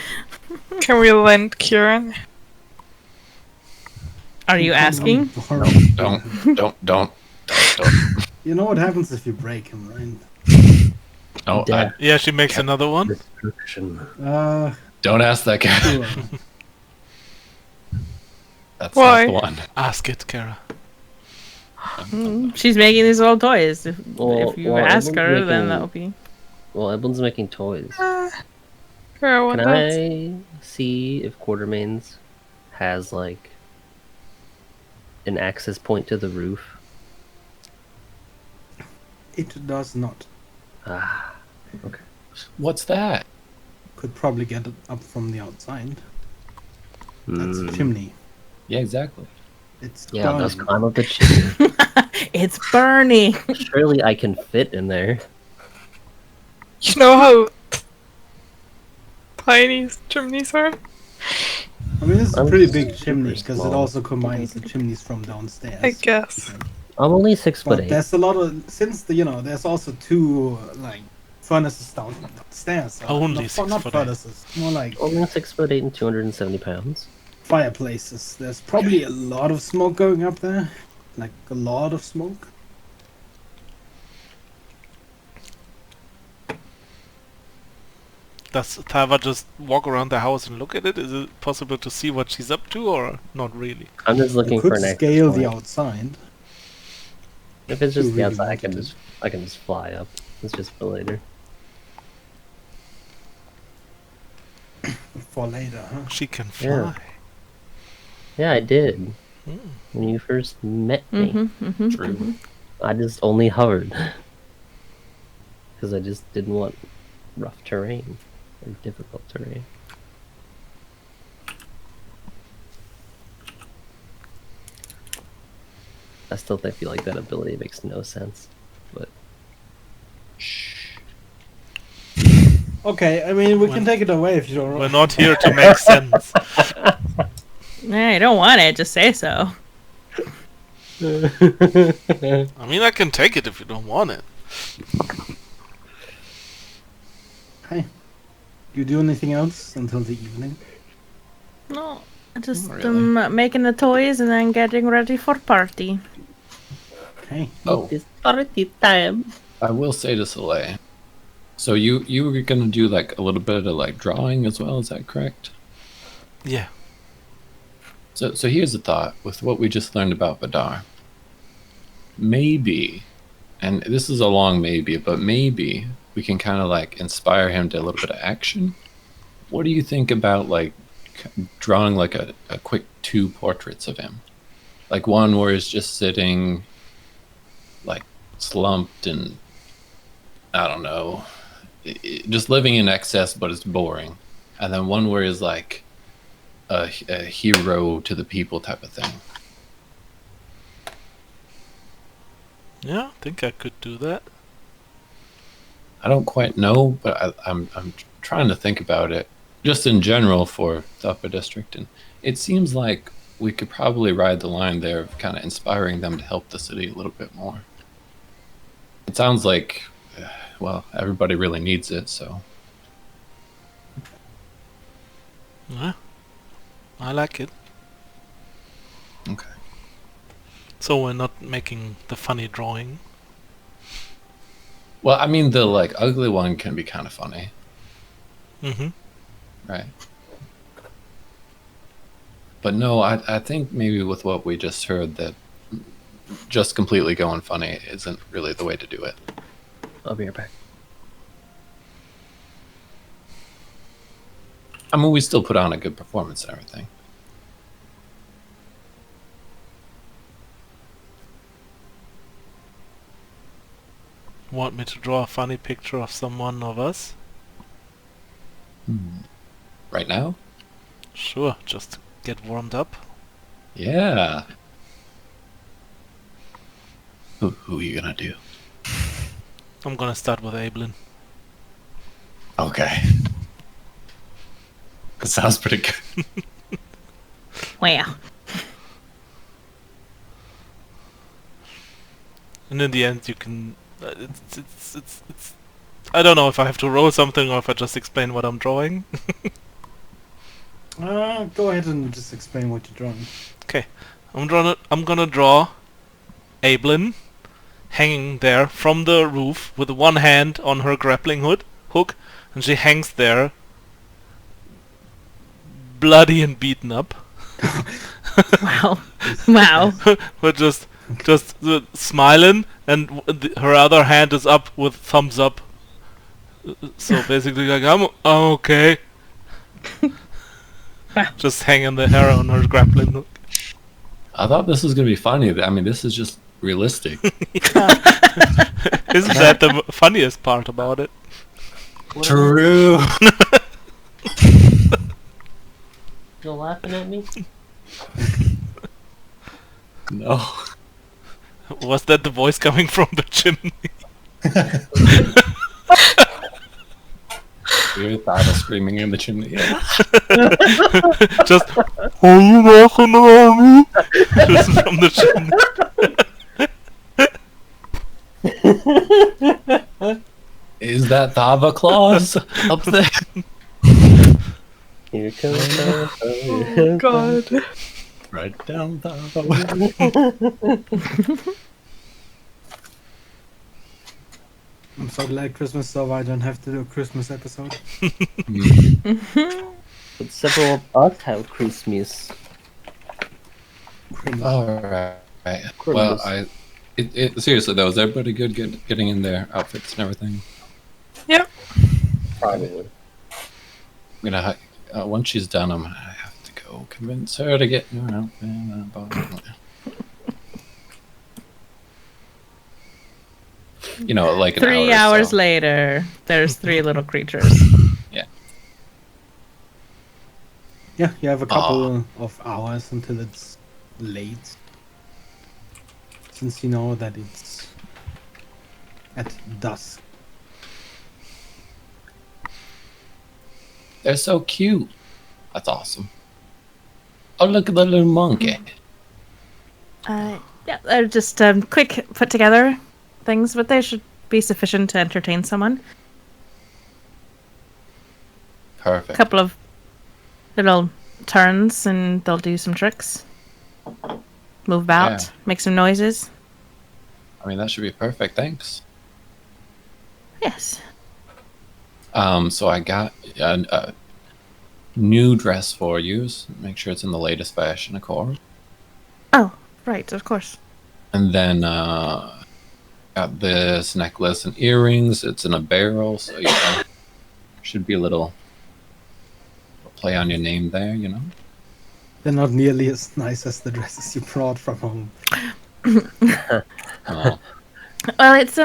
Can we lend Kieran? Are you asking? Don't. You know what happens if you break him, right? No, Death. Yeah, she makes another one. Destruction. don't ask that guy. Sure. That's Why? not the one. Ask it, Kara. She's making these little toys. If you Well, ask everyone's her, then making- that'll be. Well, everyone's making toys. Everyone Can does. I see if Quartermains has like an access point to the roof? It does not. Ah, What's that? Could probably get it up from the outside. That's Hmm. a chimney. Yeah, exactly. It's Yeah, let's burning. climb up the chimney. It's burning. Surely I can fit in there. You know how tiny chimneys are? I mean, this is a I'm pretty big super chimney because it small. also combines the chimneys from downstairs. I guess. I'm only 6'8". But there's a lot of there's also two like furnaces downstairs. Only not, 6 not foot furnaces, more like Only 6'8" and 270 pounds. fireplaces. There's probably a lot of smoke going up there, like a lot of smoke. Does Tava just walk around the house and look at it? Is it possible to see what she's up to, or not really? I'm just looking You for could an scale access the point. outside. If it's you just the really outside, wanted I can just fly up. It's just for later. For later, huh? She can fly. Yeah. Yeah, I did. Hmm. When you first met me, True. I just only hovered. Because I just didn't want rough terrain or difficult terrain. I still feel like that ability makes no sense. But Okay, I mean we can take it away if you don't. We're not here to make sense. Nah, you don't want it. Just say so. I mean, I can take it if you don't want it. Hey, you do anything else until the evening? No, just Not really. making the toys and then getting ready for party. Hey, Oh, it's party time. I will say to Soleil. So you were gonna do like a little bit of like drawing as well, is that correct? Yeah. So here's a thought with what we just learned about Vidar. Maybe, and this is a long maybe, but maybe we can kind of like inspire him to a little bit of action. What do you think about like drawing like a quick 2 portraits of him? Like one where he's just sitting like slumped and I don't know, just living in excess, but it's boring. And then one where he's like a hero to the people type of thing. Yeah, I think I could do that. I don't quite know, but I'm trying to think about it just in general for the Upper District, and it seems like we could probably ride the line there of kind of inspiring them to help the city a little bit more. It sounds like, well, everybody really needs it, so Yeah. I like it. okay. So we're not making the funny drawing. Well, I mean, the like ugly one can be kind of funny, Mm-hmm. right? But no, I think maybe with what we just heard that just completely going funny isn't really the way to do it. I'll be right back. I mean, we still put on a good performance and everything. Want me to draw a funny picture of someone of us? Right now? Sure, just to get warmed up. Yeah. Who are you gonna do? I'm gonna start with Ablin. Okay. That sounds pretty good. Wow. And in the end, you can. It's. I don't know if I have to roll something or if I just explain what I'm drawing. go ahead and just explain what you're drawing. Okay, I'm gonna draw Ablin hanging there from the roof with one hand on her grappling hook, and she hangs there, bloody and beaten up, Wow. Wow. but just smiling, and her other hand is up with thumbs up. So basically, like I'm okay. Just hanging the hair on her grappling hook. I thought this was gonna be funny. I mean, this is just realistic. Isn't that the funniest part about it? True. You're laughing at me? No. Was that the voice coming from the chimney? Thava screaming in the chimney. Yeah. Just, are you laughing at me? Just from the chimney. Is that Thava Claus up there? Here comes Thava. Oh god. Right down Thava. I'm so glad Christmas is over. I don't have to do a Christmas episode. But several of us have Christmas. All right. Well, seriously though, is everybody good getting in their outfits and everything? Yep. Probably. I'm gonna once she's done, I'm gonna have to go convince her to get her outfit. You know, like an 3 hour or hours so. later, there's 3 little creatures. Yeah, you have a couple of hours until it's late. Since you know that it's at dusk. They're so cute. That's awesome. Oh, look at the little monkey. Yeah, they're just quick put together things, but they should be sufficient to entertain someone. A Perfect. couple of little turns and they'll do some tricks. Move about, Yeah. make some noises. I mean, that should be perfect. Thanks. Yes. So I got a new dress for you. So make sure it's in the latest fashion, of course. Oh, right, of course. And then got this necklace and earrings. It's in a barrel, so you know, should be a little play on your name there, you know. They're not nearly as nice as the dresses you brought from home. Oh, Well, it's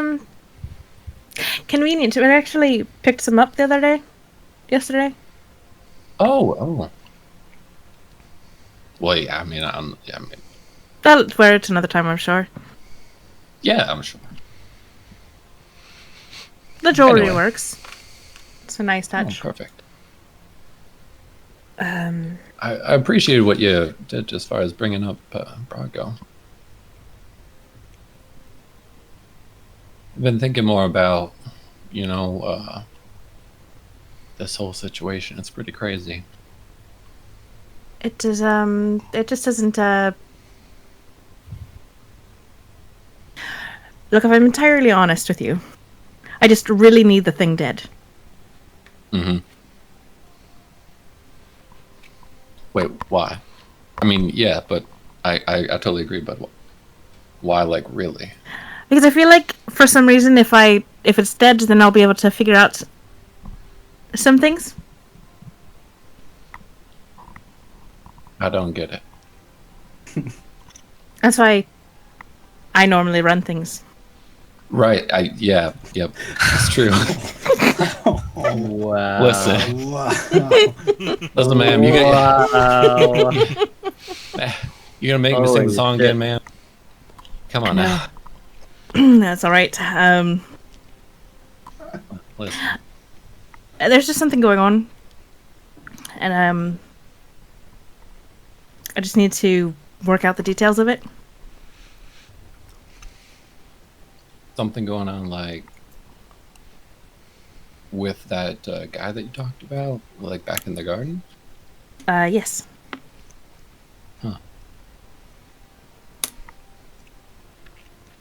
convenient. I actually picked some up the other day. Yesterday. oh. Well, yeah. I mean, I'll wear it another time, I'm sure. yeah. I'm sure. The jewelry Anyway. works. It's a nice Oh, touch. perfect. I appreciated what you did as far as bringing up Brago. I've been thinking more about, you know, this whole situation. It's pretty crazy. It is, it just isn't, Look, if I'm entirely honest with you, I just really need the thing dead. Mm-hmm. Wait, why? I mean, yeah, but I totally agree, but why, like, really? Because I feel like, for some reason, if it's dead, then I'll be able to figure out some things. I don't get it. That's why I normally run things. Right, yep, it's true. Wow. Listen, Wow. listen, ma'am, you Wow. you gonna make me sing Holy the song shit. again, ma'am? Come on now. That's alright. Listen. There's just something going on. And, I just need to work out the details of it. Something going on, like, with that guy that you talked about, like, back in the garden? Yes.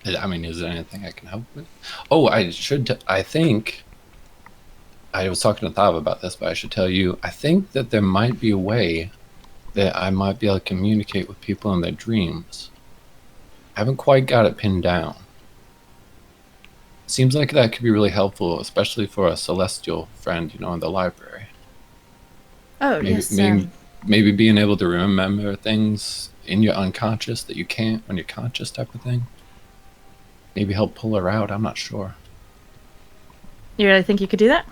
I mean, is there anything I can help with? Oh, I think, I was talking to Thava about this, but I should tell you, I think that there might be a way that I might be able to communicate with people in their dreams. I haven't quite got it pinned down. Seems like that could be really helpful, especially for a celestial friend, you know, in the library. Oh, Maybe, yes. maybe being able to remember things in your unconscious that you can't when you're conscious, type of thing. Maybe help pull her out. I'm not sure. You really think you could do that?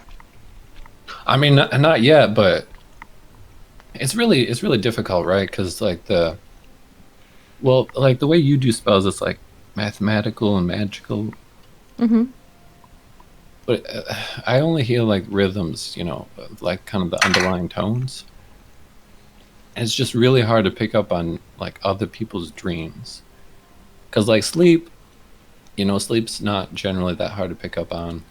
I mean, not yet, but it's really difficult, right? Because like the way you do spells, it's like mathematical and magical. Mm-hmm. But I only hear like rhythms, like kind of the underlying tones. And it's just really hard to pick up on like other people's dreams. Cause like sleep, sleep's not generally that hard to pick up on.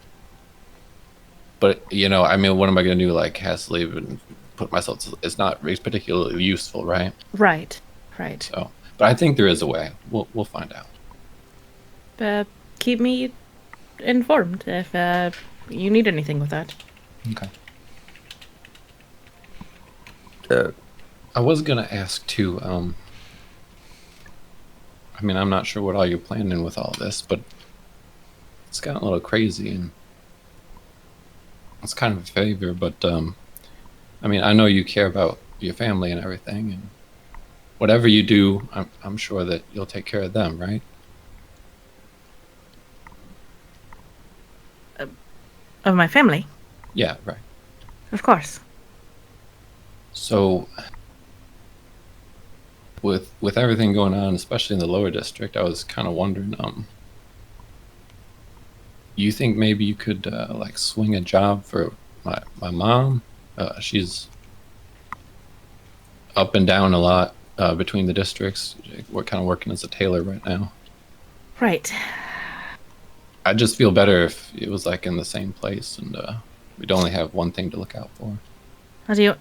But I mean, what am I gonna do? Like, have sleep and put myself? It's not particularly useful, right? Right. Right. So, but I think there is a way. We'll find out. Keep me informed if you need anything with that. Okay. I was gonna ask too. I mean, I'm not sure what all you're planning with all this, but it's gotten a little crazy, and it's kind of a favor. But I mean, I know you care about your family and everything, and whatever you do, I'm sure that you'll take care of them, right? Of my family, Yeah, right. of course. So, with everything going on, especially in the lower district, I was kind of wondering, you think maybe you could like swing a job for my mom? She's up and down a lot between the districts. We're kind of working as a tailor right now. Right. I'd just feel better if it was like in the same place and we'd only have one thing to look out for. How do you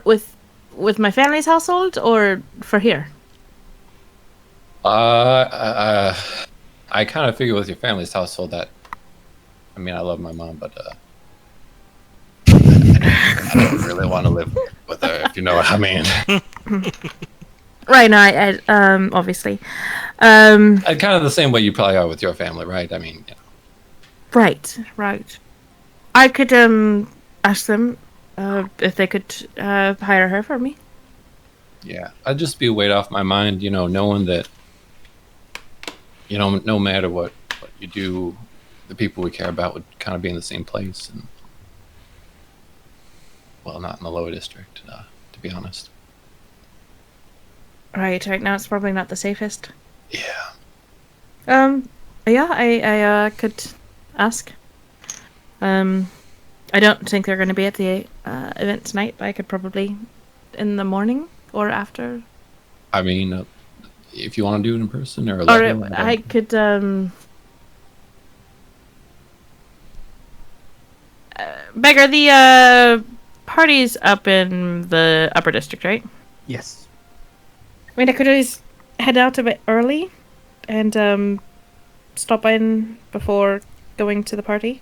with my family's household or for here? I kind of figure with your family's household that, I mean, I love my mom, but I don't really want to live with her, if you know what I mean. Right. No, I obviously. Kind of the same way you probably are with your family, right? I mean, Right. I could ask them if they could hire her for me. yeah, I'd just be a weight off my mind, knowing that, no matter what you do, the people we care about would kind of be in the same place, and well, not in the lower district, to be honest. Right now it's probably not the safest. Yeah. Yeah, I could ask. I don't think they're going to be at the event tonight, but I could probably in the morning or after. I mean, if you want to do it in person or Or Lego, I could Beggar, the party's up in the upper district, right? Yes. I mean, I could always head out a bit early and stop in before going to the party.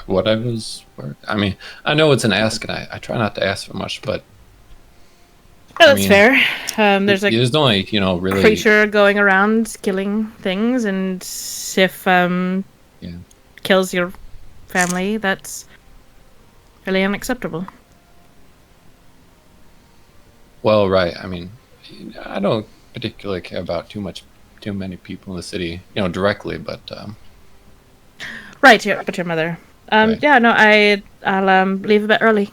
whatever's work. I mean, I know it's an ask, and I try not to ask for much, but Oh, that's mean, fair. There's a there's only really creature going around killing things, and if Yeah. kills your family, that's really unacceptable. Well, right. I mean, I don't particularly care about too many people in the city, directly, but Right, but your mother. Right. Yeah, no, I'll leave a bit early.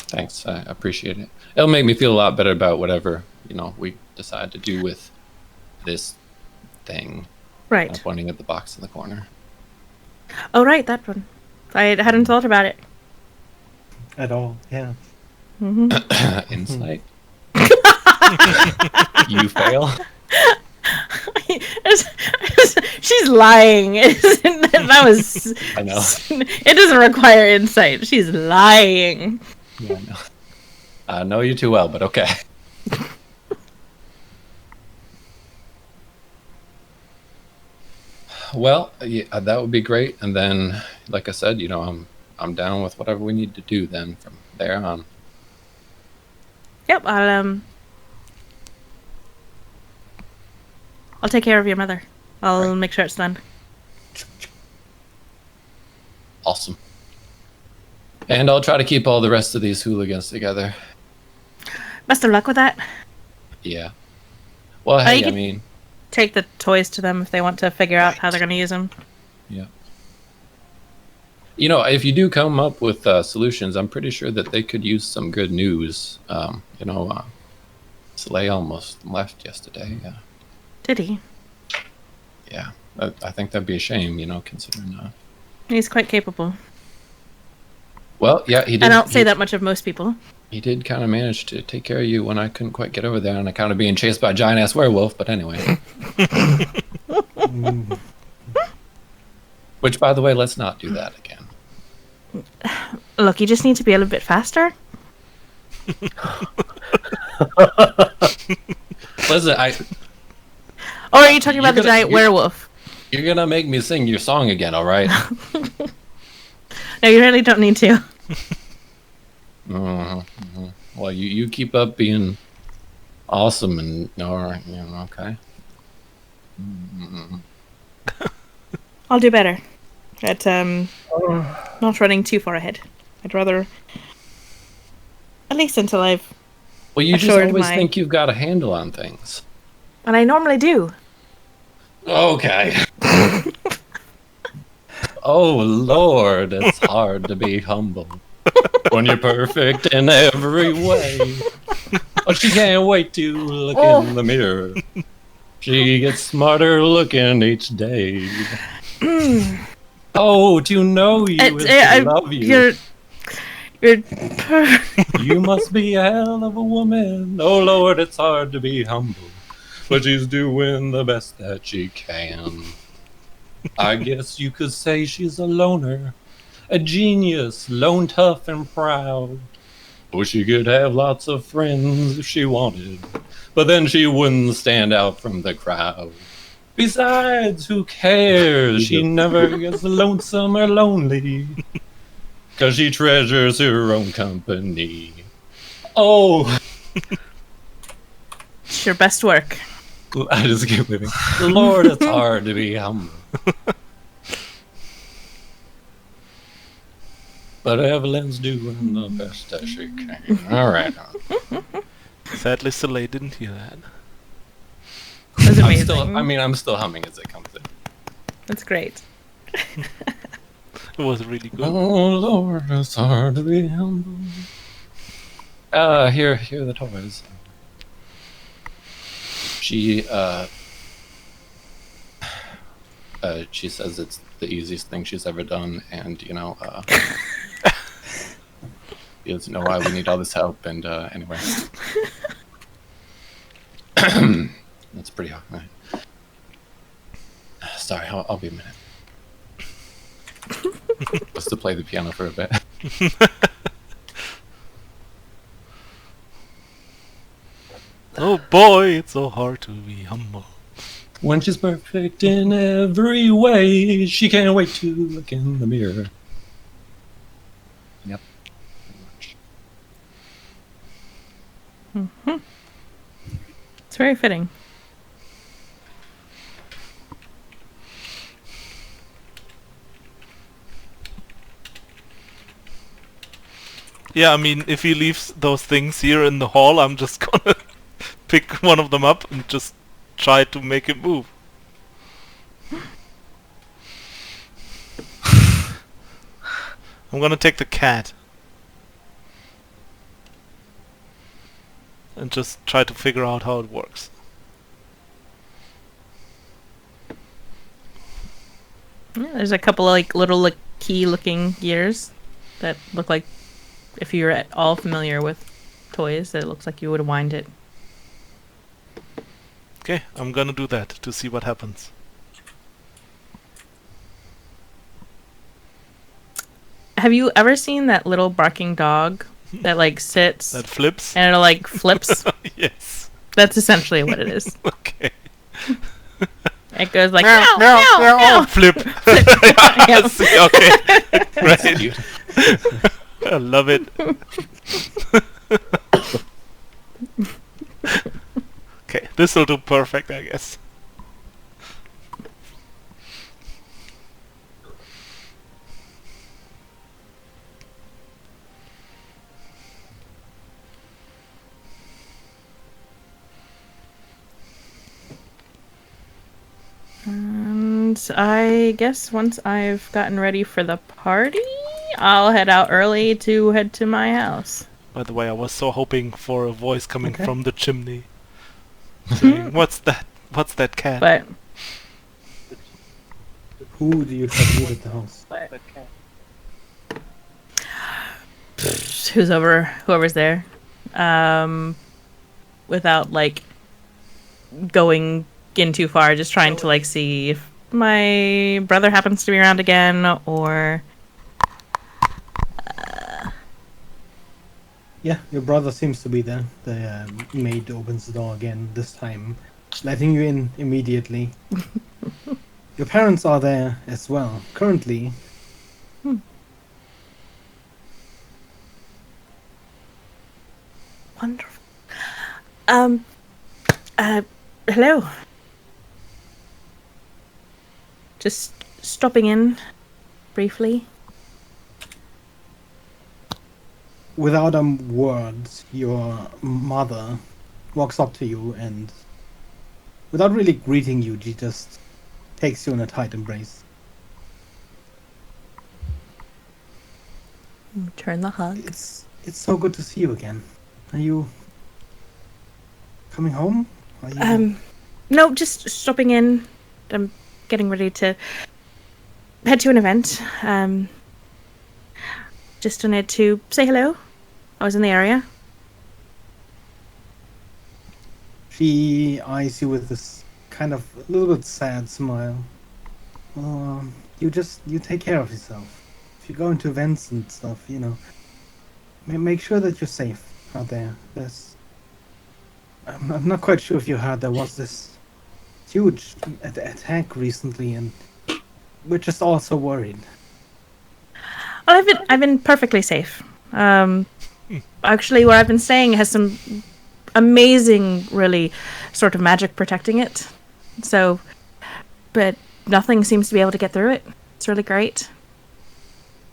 thanks. I appreciate it. It'll make me feel a lot better about whatever we decide to do with this thing. Right. I'm pointing at the box in the corner. Oh, right, that one. I hadn't thought about it. At all, yeah. Insight. You fail. She's lying. That was. I know. It doesn't require insight. She's lying. Yeah, I know. I know you too well, but okay. Well, yeah, that would be great. And then, like I said, I'm down with whatever we need to do then from there on. Yep, I'll take care of your mother. I'll Right. make sure it's done. Awesome. And I'll try to keep all the rest of these hooligans together. Best of luck with that. Yeah. Well, you hey, I could- mean, Take the toys to them if they want to figure out how they're going to use them. yeah. If you do come up with solutions, I'm pretty sure that they could use some good news. Slay almost left yesterday. Did he? Yeah. I think that'd be a shame, considering. He's quite capable. Well, yeah, he did. I don't say that much of most people. He did kind of manage to take care of you when I couldn't quite get over there on account of being chased by a giant ass werewolf. But anyway. Which, by the way, let's not do that again. Look, you just need to be a little bit faster. Listen, Or are you talking about the giant werewolf? You're gonna make me sing your song again, all right? No, you really don't need to. Well, you keep up being awesome and okay. I'll do better at not running too far ahead. I'd rather, at least until I've. Well, you just assured always my- think you've got a handle on things. And I normally do. Okay. Oh Lord, it's hard to be humble when you're perfect in every way. Oh, she can't wait to look in the mirror. She gets smarter looking each day. Oh, to know you is to love you. You're You must be a hell of a woman. Oh Lord, it's hard to be humble, but she's doing the best that she can. I guess you could say she's a loner, a genius, lone, tough, and proud. Oh, she could have lots of friends if she wanted, but then she wouldn't stand out from the crowd. Besides, who cares? She never gets lonesome or lonely, 'cause she treasures her own company. Oh, it's your best work. I just keep living. Lord, it's hard to be humble. But Evelyn's doing the best that she can. All right. Sadly, Soleil didn't hear that. That's amazing. I'm still humming as it comes in. That's great. It was really good. Oh Lord, it's hard to be humble. Here are the toys. She says it's the easiest thing she's ever done, and she doesn't know why we need all this help. And anyway, that's pretty hard. Right. Sorry, I'll be a minute. Just to play the piano for a bit. Oh boy, it's so hard to be humble. When she's perfect in every way, she can't wait to look in the mirror. Yep. Pretty much. It's very fitting. Yeah, I mean, if he leaves those things here in the hall, I'm just gonna pick one of them up and just try to make it move. I'm gonna take the cat. And just try to figure out how it works. Yeah, there's a couple of little key-looking gears that look like, if you're at all familiar with toys, it looks like you would wind it. Okay, I'm gonna do that to see what happens. Have you ever seen that little barking dog that sits That flips? and it flips? Yes. That's essentially what it is. Okay. It goes like meow, meow, meow. Flip. Yeah. See, okay. Right. I love it. Okay, this will do perfect, I guess. And I guess once I've gotten ready for the party, I'll head out early to head to my house. By the way, I was so hoping for a voice coming Okay. from the chimney. Saying, what's that? What's that cat? But Who do you try to meet at the house? Whoever's there. Without like going in too far, just trying to like see if my brother happens to be around again, or Yeah, your brother seems to be there. The maid opens the door again, this time letting you in immediately. Your parents are there as well, currently. wonderful. Hello. Just stopping in briefly. Without words, your mother walks up to you and, without really greeting you, she just takes you in a tight embrace. Turn the hug. It's so good to see you again. Are you coming home? Are you... No, just stopping in. I'm getting ready to head to an event. Just wanted to say hello. I was in the area. She eyes you with this kind of a little bit sad smile. You take care of yourself. If you go into events and stuff, make sure that you're safe out there. I'm not quite sure if you heard there was this huge attack recently, and we're just all so worried. Well, I've been perfectly safe. Actually, where I've been staying has some amazing, really, sort of magic protecting it. So, but nothing seems to be able to get through it. It's really great.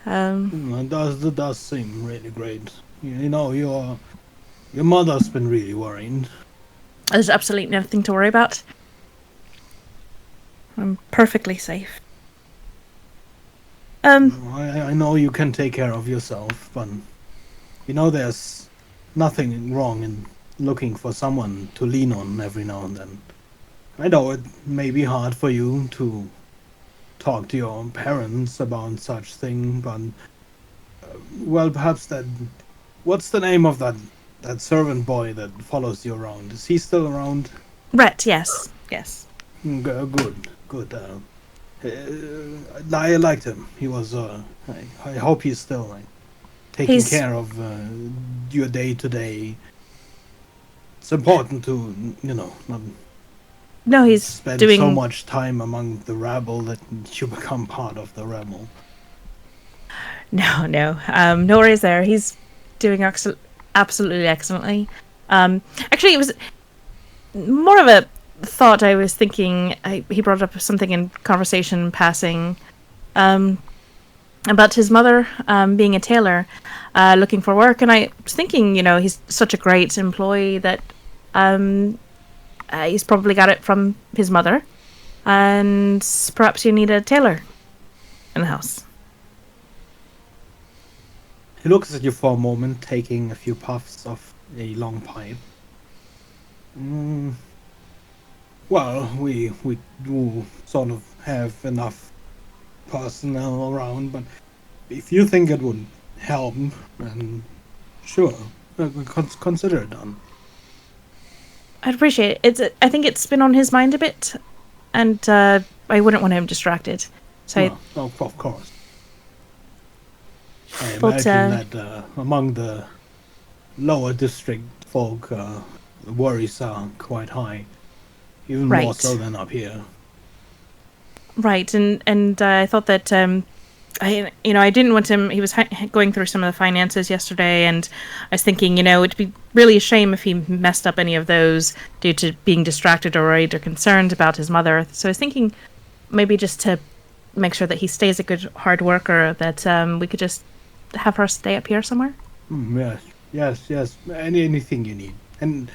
It does seem really great. Your mother's been really worried. There's absolutely nothing to worry about. I'm perfectly safe. I know you can take care of yourself, but there's nothing wrong in looking for someone to lean on every now and then. I know it may be hard for you to talk to your parents about such thing, but perhaps that. What's the name of that servant boy that follows you around? Is he still around? Rhett, yes. Good. I liked him. He was. I hope he's still taking care of your day to day. It's important to not. No, he's spend doing so much time among the rabble that you become part of the rabble. No. No worries there. He's doing absolutely excellently. Actually, it was more of a thought I was thinking. He brought up something in conversation passing about his mother being a tailor, looking for work, and I was thinking, he's such a great employee that he's probably got it from his mother, and perhaps you need a tailor in the house. He looks at you for a moment, taking a few puffs of a long pipe. Well, we do sort of have enough personnel around, but if you think it would help, then sure, consider it done. I'd appreciate it. I think it's been on his mind a bit, and I wouldn't want him distracted. So of course. I But, imagine that among the lower district folk, the worries are quite high, even more Right. so than up here. right, and I thought that I didn't want him. He was going through some of the finances yesterday, and I was thinking, it'd be really a shame if he messed up any of those due to being distracted or worried or concerned about his mother. So I was thinking maybe just to make sure that he stays a good hard worker, that we could just have her stay up here somewhere. Yes. Anything you need. And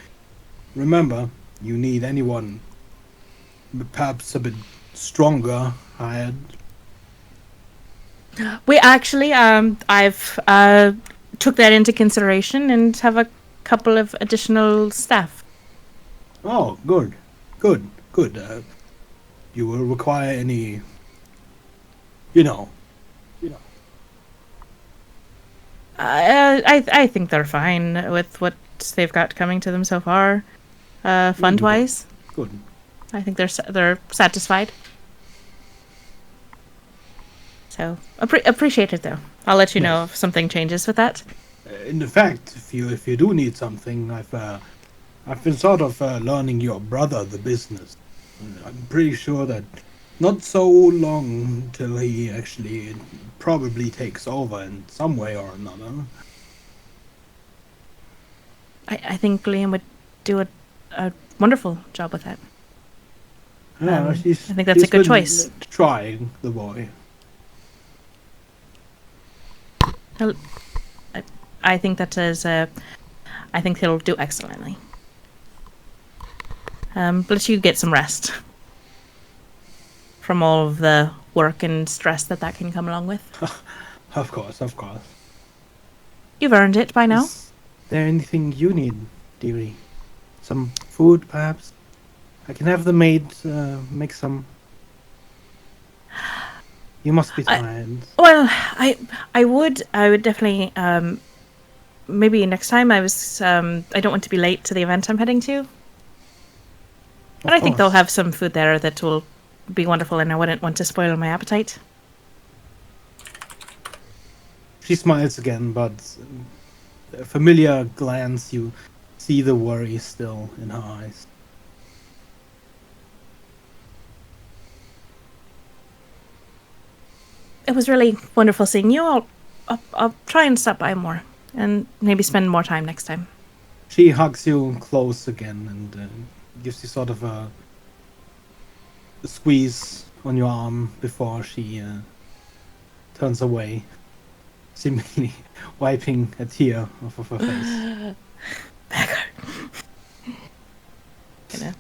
remember, you need anyone perhaps a bit stronger hired. We actually, I've took that into consideration and have a couple of additional staff. Oh, good. You will require any you know. I think they're fine with what they've got coming to them so far. Fund wise, Good. I think they're satisfied. So appreciate it though. I'll let you know Yes. if something changes with that. In fact, if you do need something, I've been sort of learning your brother the business. I'm pretty sure that not so long till he actually probably takes over in some way or another. I think Liam would do a wonderful job with that. Yeah, I think that's he's a good been choice. Trying, the boy. I think that is I think he'll do excellently. But you get some rest from all of the work and stress that can come along with. Of course, of course. You've earned it by now. Is there anything you need, dearie? Some food, perhaps? I can have the maid make some. You must be tired. Well, I would definitely maybe next time I don't want to be late to the event I'm heading to. But I think they'll have some food there that will be wonderful, and I wouldn't want to spoil my appetite. She smiles again, but a familiar glance, you see the worry still in her eyes. It was really wonderful seeing you. I'll try and stop by more, and maybe spend more time next time. She hugs you close again and gives you sort of a squeeze on your arm before she turns away, seemingly wiping a tear off of her face. Gonna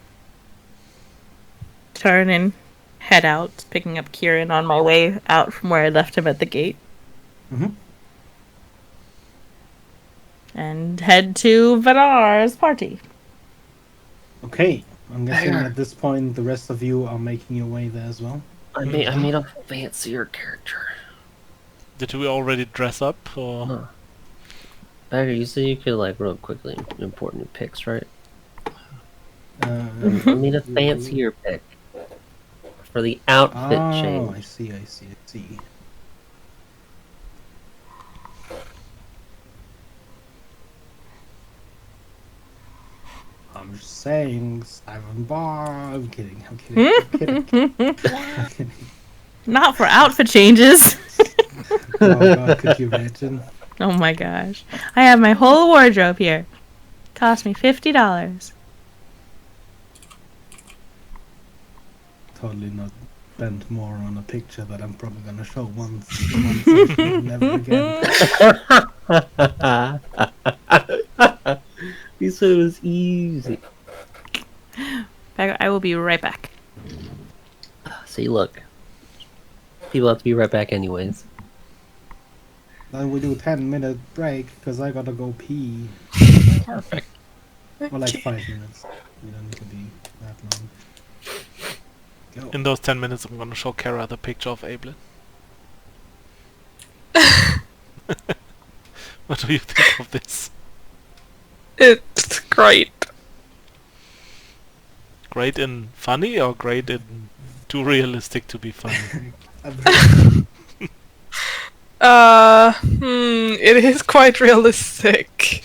turn and head out, picking up Kieran on my way out from where I left him at the gate. Mm-hmm. And head to Vanar's party. Okay, I'm guessing at this point the rest of you are making your way there as well. I made a fancier character. Did we already dress up, or...? Huh. Bagger, you said you could, like, real quickly import new pics, right? I made a fancier pic for the outfit change. I see. I'm just saying, Simon Bar. I'm kidding. I'm kidding. Not for outfit changes. Oh God, could you imagine? Oh my gosh. I have my whole wardrobe here. Cost me $50. Totally not spent more on a picture that I'm probably gonna show once and never again. You said it was easy. I will be right back. See, look. People have to be right back anyways. Then we do a 10-minute break because I gotta go pee. Perfect. Or like 5 minutes. You don't need to be that long. Go. In those 10 minutes, I'm gonna show Kara the picture of Ablin. What do you think of this? It's great. Great in funny, or great in too realistic to be funny? It is quite realistic.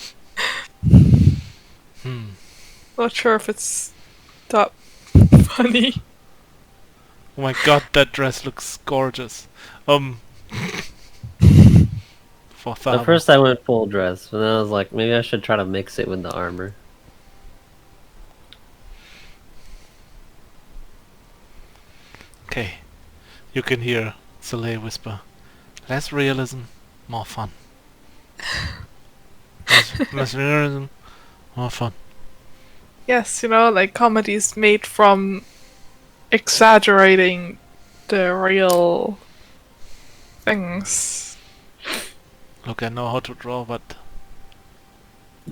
Not sure if it's that funny. Oh my god, that dress looks gorgeous. For At first I went full dress, but then I was like, maybe I should try to mix it with the armor. Okay, you can hear Soleil whisper, less realism, more fun. less realism, more fun. Yes, like comedies made from exaggerating the real things. Look, I know how to draw, but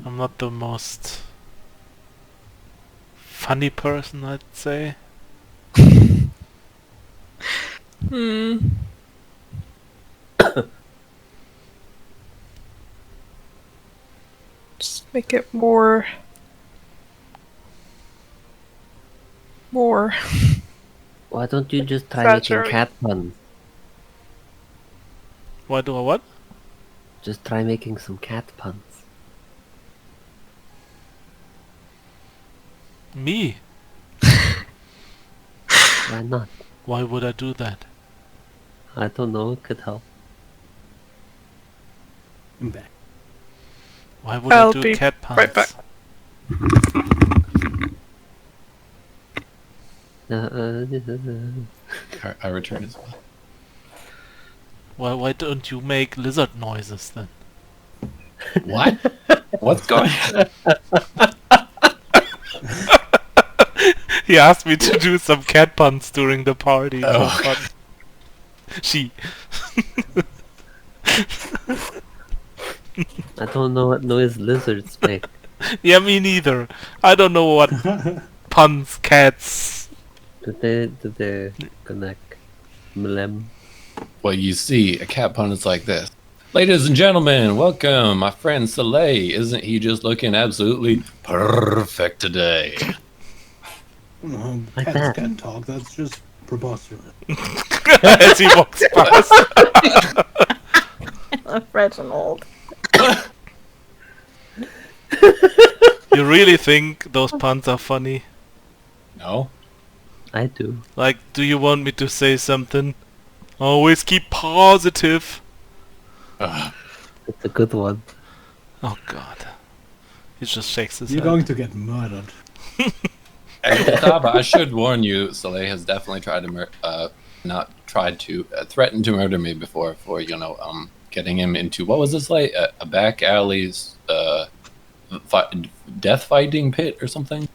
I'm not the most funny person, I'd say. make it more. Why don't you just try making Exaggerate. cat puns? Why do I what? Just try making some cat puns. Me? Why not? Why would I do that? I don't know, it could help. I'm back. Why would I'll I do be cat puns? right back. I return as well. Why don't you make lizard noises then? What? What's going on? He asked me to do some cat puns during the party. Oh. For fun. She. I don't know what noise lizards make. Yeah, me neither. I don't know what puns cats. Do they connect? Mlem. Well, you see, a cat pun is like this. Ladies and gentlemen, welcome. My friend Soleil. Isn't he just looking absolutely perfect today? No, Like cats that. can't talk. That's just preposterous. As he walks past. Reginald. You really think those puns are funny? No? I do. Like, do you want me to say something? Always keep positive. It's a good one. Oh god. He just shakes his You're head. going to get murdered. And Taba, I should warn you, Soleil has definitely tried to threaten to murder me before for, getting him into, what was this like? A back alley's death fighting pit or something?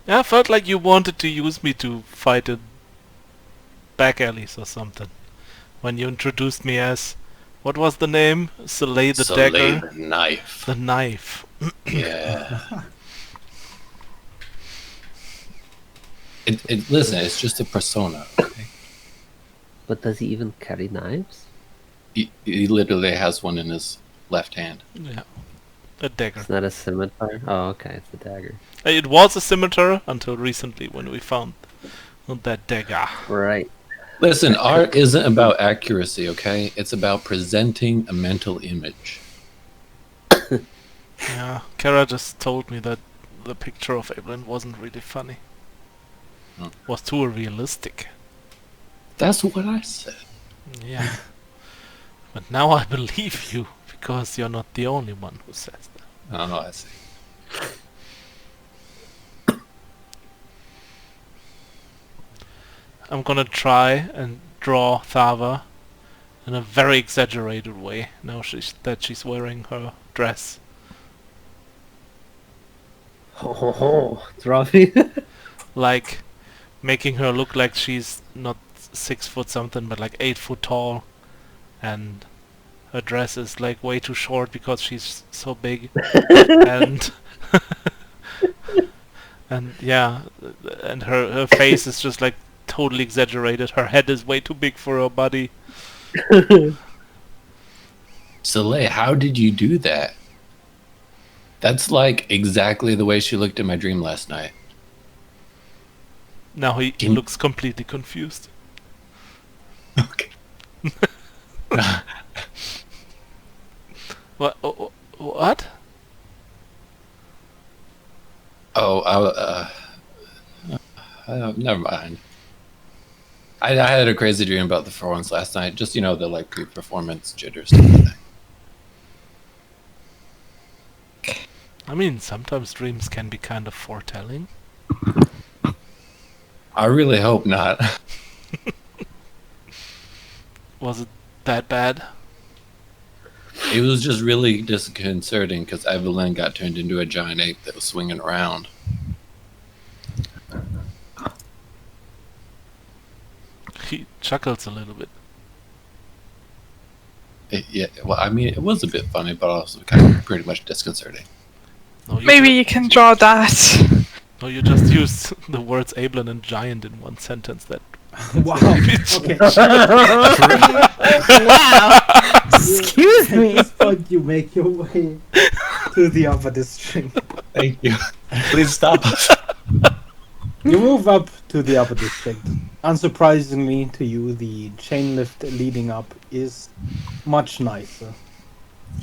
Yeah, I felt like you wanted to use me to fight in back alleys or something. When you introduced me as, what was the name? Soleil the Soleil Dagger? the knife. The knife. Yeah. Listen, it's just a persona, okay? But does he even carry knives? He literally has one in his left hand. Yeah. A dagger. It's not a scimitar? Oh, okay, it's a dagger. It was a scimitar until recently when we found that dagger. Right. Listen, art isn't about accuracy, okay? It's about presenting a mental image. Yeah, Kara just told me that the picture of Evelyn wasn't really funny. Hmm. Was too realistic. That's what I said. Yeah. But now I believe you, because you're not the only one who says that. Oh, I see. I'm gonna try and draw Thava in a very exaggerated way now she's wearing her dress. Ho ho ho. Draw me. Like, making her look like she's not 6 foot something, but like 8 foot tall. And her dress is like way too short because she's so big. and and yeah, and her face is just like totally exaggerated. Her head is way too big for her body. Soleil, how did you do that? That's like exactly the way she looked in my dream last night. Now he Can- looks completely confused. Okay. What? What? Oh, never mind. I had a crazy dream about the performance last night. Just, the like pre-performance jitters type of thing. I mean, sometimes dreams can be kind of foretelling. I really hope not. Was it that bad? It was just really disconcerting because Evelyn got turned into a giant ape that was swinging around. He chuckles a little bit. It was a bit funny, but also kind of pretty much disconcerting. No, you Maybe you can draw that. No, you just used the words Abelin and giant in one sentence. That Wow. Okay. Wow. Excuse me. For about you make your way to the upper district? Thank you. Please stop us. You move up to the upper district. Unsurprisingly to you, the chain lift leading up is much nicer.